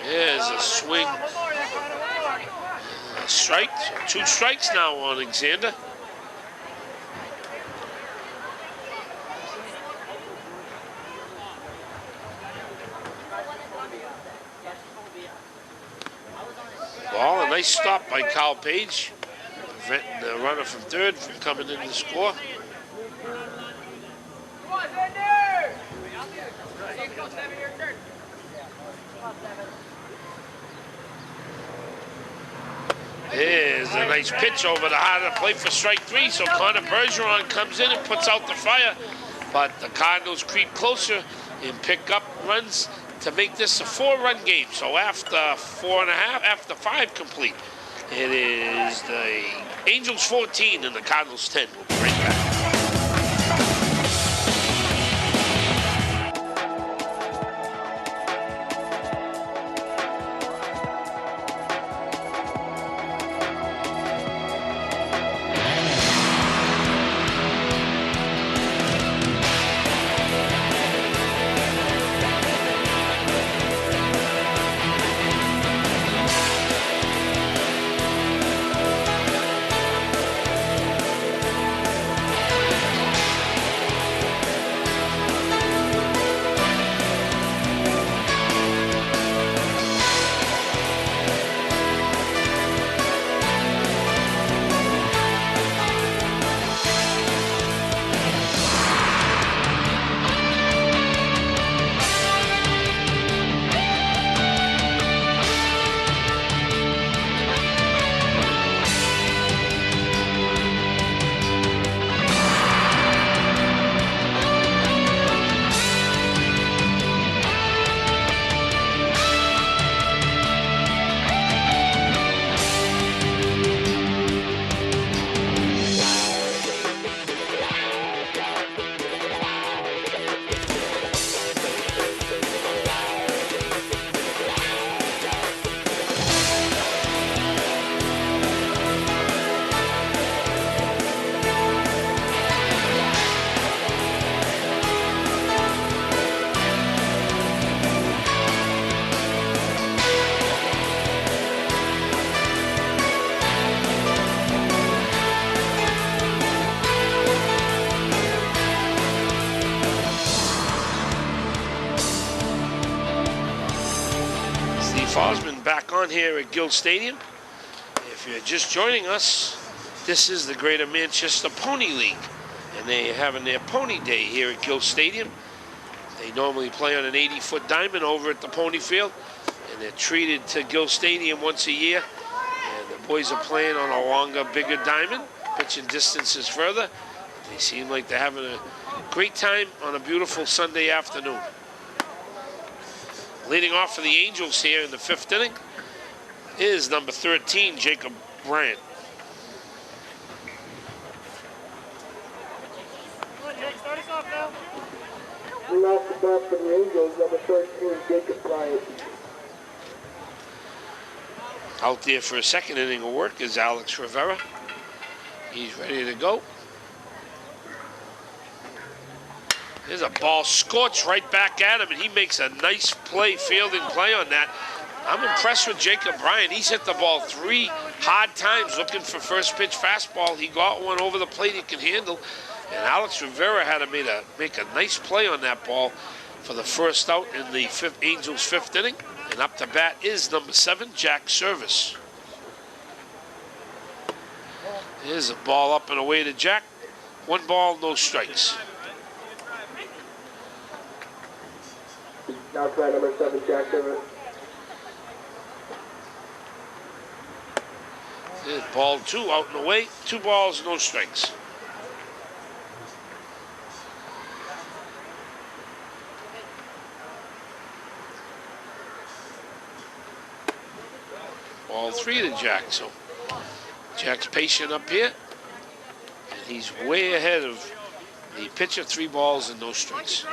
There's a swing. A strike. 2 strikes now on Alexander. Ball, a nice stop by Kyle Page, preventing the runner from third from coming in to score. Here's a nice pitch over the heart of the plate for strike 3. So Connor Bergeron comes in and puts out the fire. But the Cardinals creep closer and pick up runs to make this a 4-run game. So after 4.5, after 5 complete, it is the Angels 14 and the Cardinals 10. We'll be right back. Osmond back on here at Gill Stadium. If you're just joining us, this is the Greater Manchester Pony League, and they're having their Pony Day here at Gill Stadium. They normally play on an 80-foot diamond over at the Pony Field, and they're treated to Gill Stadium once a year. And the boys are playing on a longer, bigger diamond, pitching distances further. They seem like they're having a great time on a beautiful Sunday afternoon. Leading off for the Angels here in the 5th inning is number 13, Jacob Bryant. Start us off now. Lead off the bat for the Angels, number 13, Jacob Bryant. Out there for a 2nd inning of work is Alex Rivera. He's ready to go. There's a ball scorched right back at him, and he makes a nice fielding play on that. I'm impressed with Jacob Bryant. He's hit the ball 3 hard times looking for first pitch fastball. He got one over the plate he can handle, and Alex Rivera had to make a nice play on that ball for the first out in the Angels' 5th inning. And up to bat is number 7, Jack Service. Here's a ball up and away to Jack. 1 ball, no strikes. Now try number 7, Jack Service. There's ball 2 out and away. 2 balls, no strikes. Ball 3 to Jack. So Jack's patient up here, and he's way ahead of the pitcher. 3 balls and no strikes.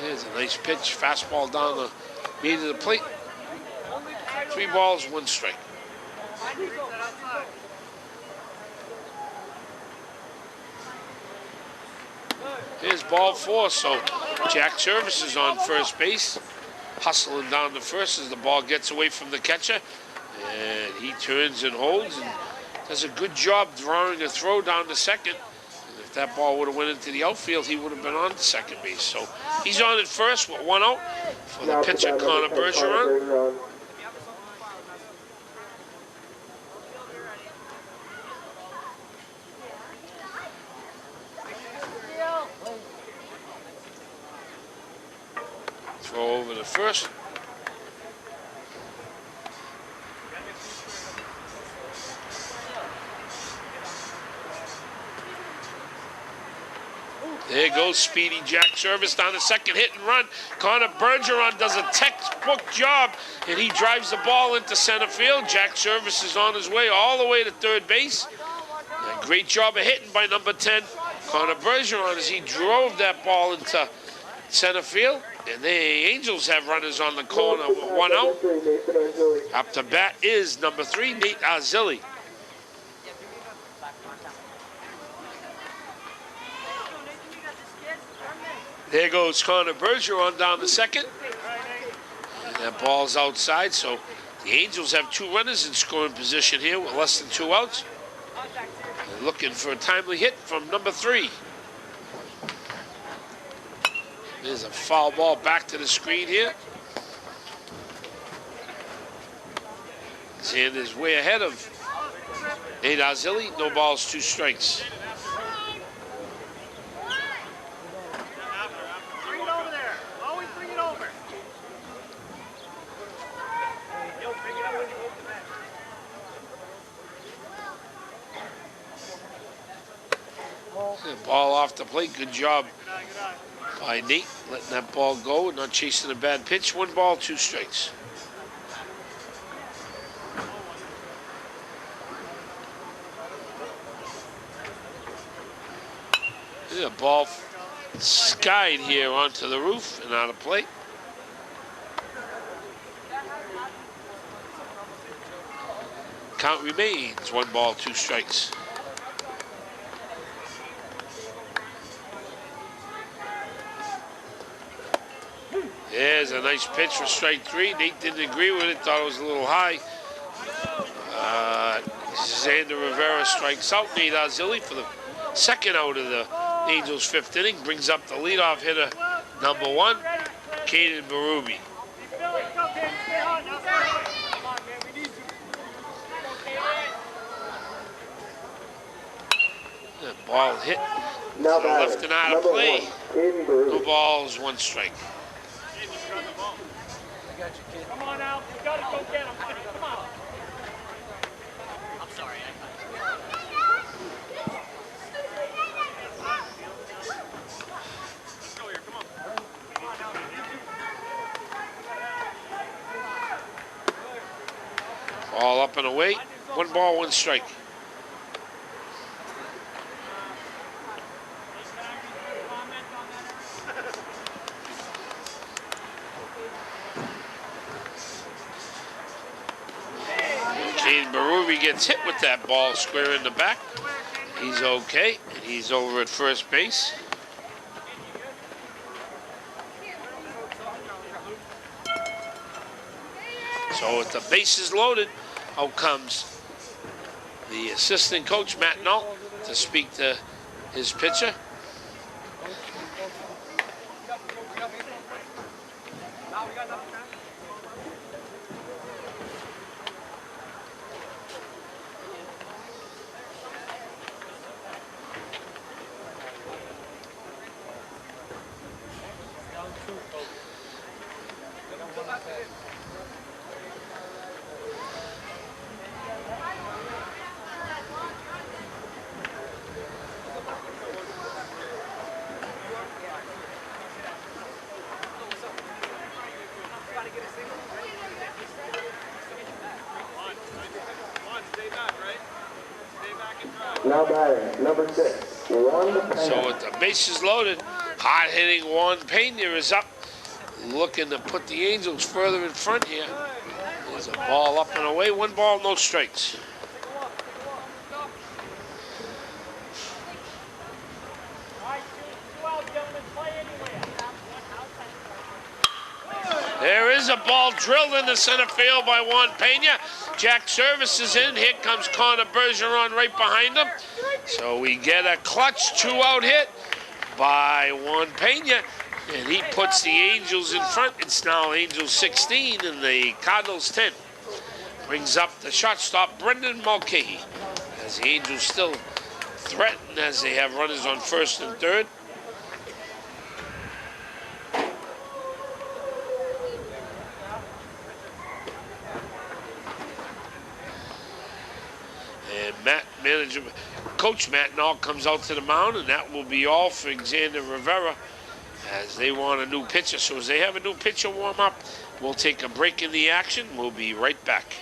There's a nice pitch, fastball down the meat of the plate. 3 balls, 1 strike. Here's ball 4, so Jack Service is on first base, hustling down to first as the ball gets away from the catcher, and he turns and holds and does a good job drawing a throw down to second. And if that ball would have went into the outfield, he would have been on to second base. So he's on at first with 1 out for the pitcher, Connor Bergeron. Throw over to first. There goes speedy Jack Service down the second, hit and run. Connor Bergeron does a textbook job, and he drives the ball into center field. Jack Service is on his way all the way to third base. A great job of hitting by number 10, Connor Bergeron, as he drove that ball into center field. And the Angels have runners on the corner with 1 out. Up to bat is number 3, Nate Arzilli. There goes Connor Bergeron down the second. And that ball's outside, so the Angels have 2 runners in scoring position here with less than 2 outs. They're looking for a timely hit from number 3. There's a foul ball back to the screen here. Xander's way ahead of Nate Arzilli. No balls, 2 strikes. Bring it over there. Always bring it over. Yo, bring it up when you go to the net. Ball off the plate. Good job by Nate, letting that ball go, not chasing a bad pitch. 1 ball, 2 strikes. There's a ball skied here onto the roof and out of play. Count remains 1 ball, 2 strikes. There's a nice pitch for strike 3. Nate didn't agree with it, thought it was a little high. Xander Rivera strikes out Nate Arzilli for the 2nd out of the Angels' fifth inning brings up the leadoff hitter, number 1, Caden Berube. The ball hit to Now the left and out of number play. 1, Caden Berube. No balls, 1 strike. Come on out. You gotta go get him, buddy. Come on. I'm sorry. Let's go here. Come on. Ball up and away. 1 ball, 1 strike. Caden Berube gets hit with that ball square in the back. He's okay, and he's over at first base. So with the bases loaded, out comes the assistant coach, Matt Nault, to speak to his pitcher. Now batting, number 6, Juan Pena. So with the bases loaded, hard-hitting Juan Pena is up, looking to put the Angels further in front here. There's a ball up and away, 1 ball, no strikes. There is a ball drilled into center field by Juan Pena. Jack Service is in. Here comes Connor Bergeron right behind him. So we get a clutch 2-out hit by Juan Pena. And he puts the Angels in front. It's now Angels 16 and the Cardinals 10. Brings up the shortstop, Brendan Mulcahy. As the Angels still threaten as they have runners on first and third. Coach Matt Nault comes out to the mound, and that will be all for Xander Rivera as they want a new pitcher. So as they have a new pitcher warm up, we'll take a break in the action. We'll be right back.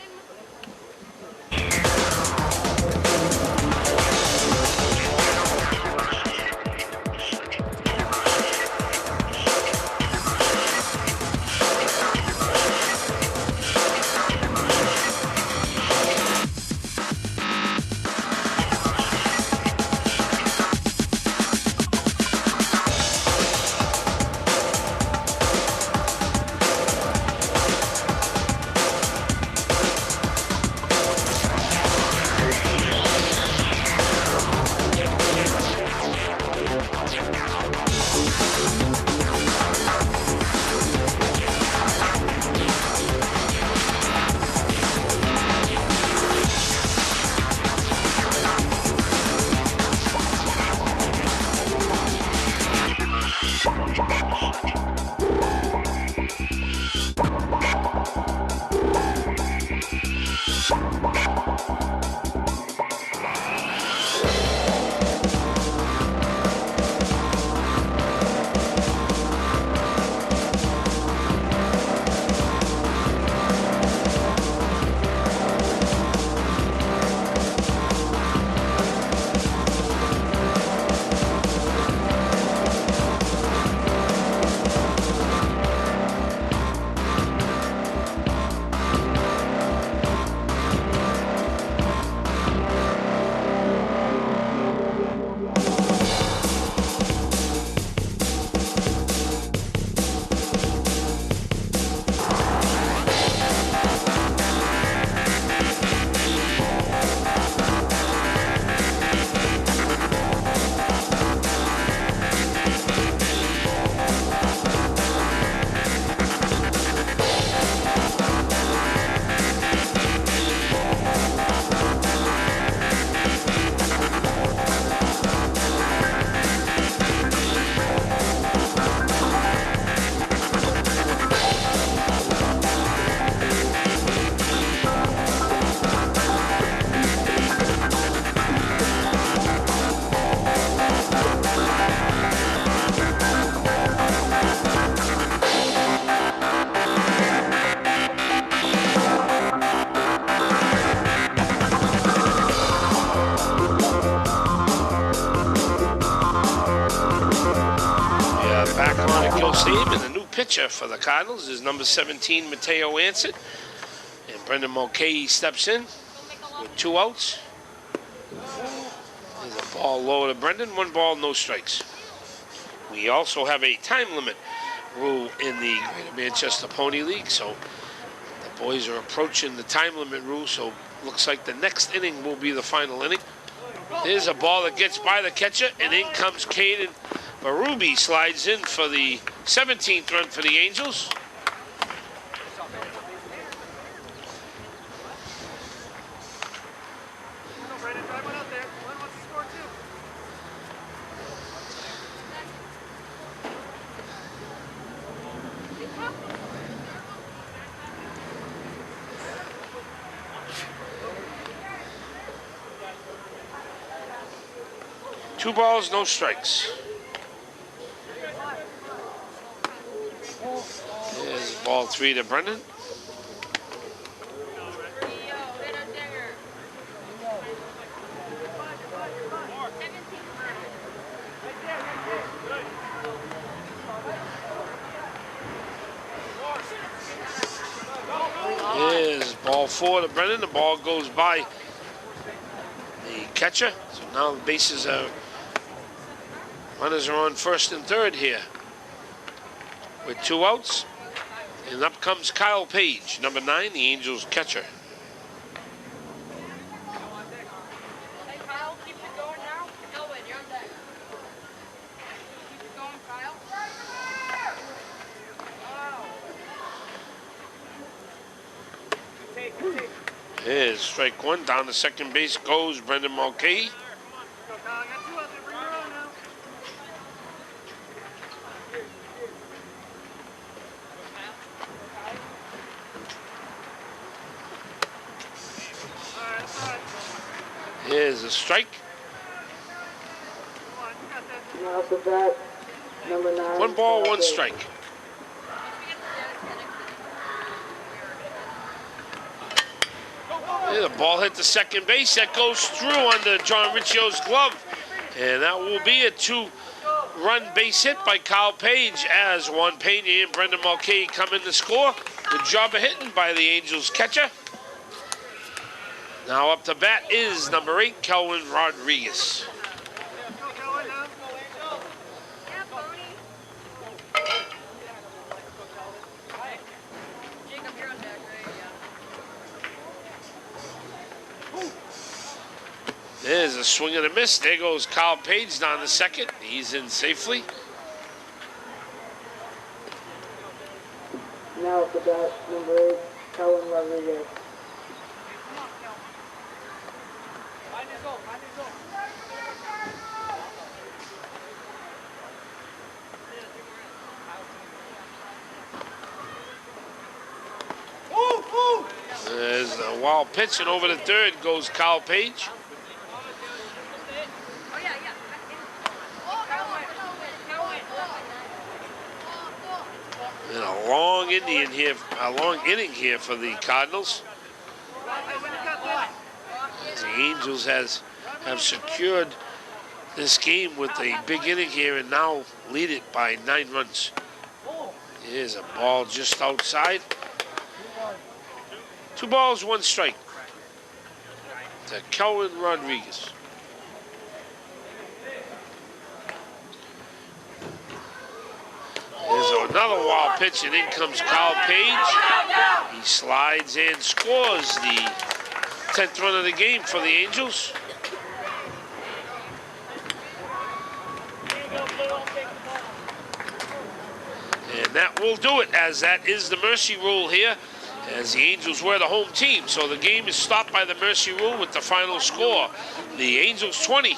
pitcher for the Cardinals is number 17, Mateo Ansett. And Brendan Mulcahy steps in with 2 outs. There's a ball low to Brendan. 1 ball, no strikes. We also have a time limit rule in the Greater Manchester Pony League, so the boys are approaching the time limit rule, so looks like the next inning will be the final inning. There's a ball that gets by the catcher, and in comes Caden Barubi, slides in for the 17th run for the Angels. Brandon, drive one out there. One wants to score too. 2 balls, no strikes. There's ball 3 to Brendan. Here's ball 4 to Brendan. The ball goes by the catcher. So now the bases are, runners are on first and third here with 2 outs. And up comes Kyle Page, number 9, the Angels catcher. Hey Kyle, keep it going now. Elwin, you're on deck. Keep it going, Kyle. Here's strike 1. Down to second base goes Brendan Mulcahy. Go, Kyle. I got 2 out there. Bring your own now. All right, that's all right. Here's a strike. Come on, you got that. Now off the bat, number 9. 1 ball, 1 strike. Yeah, the ball hit the second base. That goes through under John Riccio's glove. And that will be a 2-run base hit by Kyle Page as Juan Pena and Brendan Mulcahy come in to score. Good job of hitting by the Angels catcher. Now up to bat is number 8, Kelvin Rodriguez. Go, Kelvin, now. Yeah, Pony. Jacob, you're on deck, right? Yeah. There's a swing and a miss. There goes Kyle Page down to second. He's in safely. Now off the bat, number 8, Colin Rodriguez. There's a wild pitch, and over the third goes Kyle Page. Oh, yeah. And a long inning here for the Cardinals. The Angels have secured this game with a big inning here and now lead it by 9 runs. Here's a ball just outside. 2 balls, 1 strike to Kelvin Rodriguez. There's another wild pitch, and in comes Kyle Page. He slides and scores the 10th run of the game for the Angels. And that will do it, as that is the mercy rule here, as the Angels were the home team. So the game is stopped by the mercy rule with the final score. The Angels 20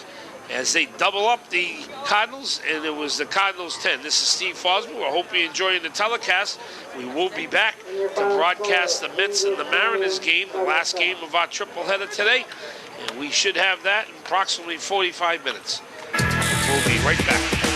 as they double up the Cardinals, and it was the Cardinals 10. This is Steve Fosbury. I hope you're enjoying the telecast. We will be back to broadcast the Mets and the Mariners game, the last game of our triple header today. And we should have that in approximately 45 minutes. We'll be right back.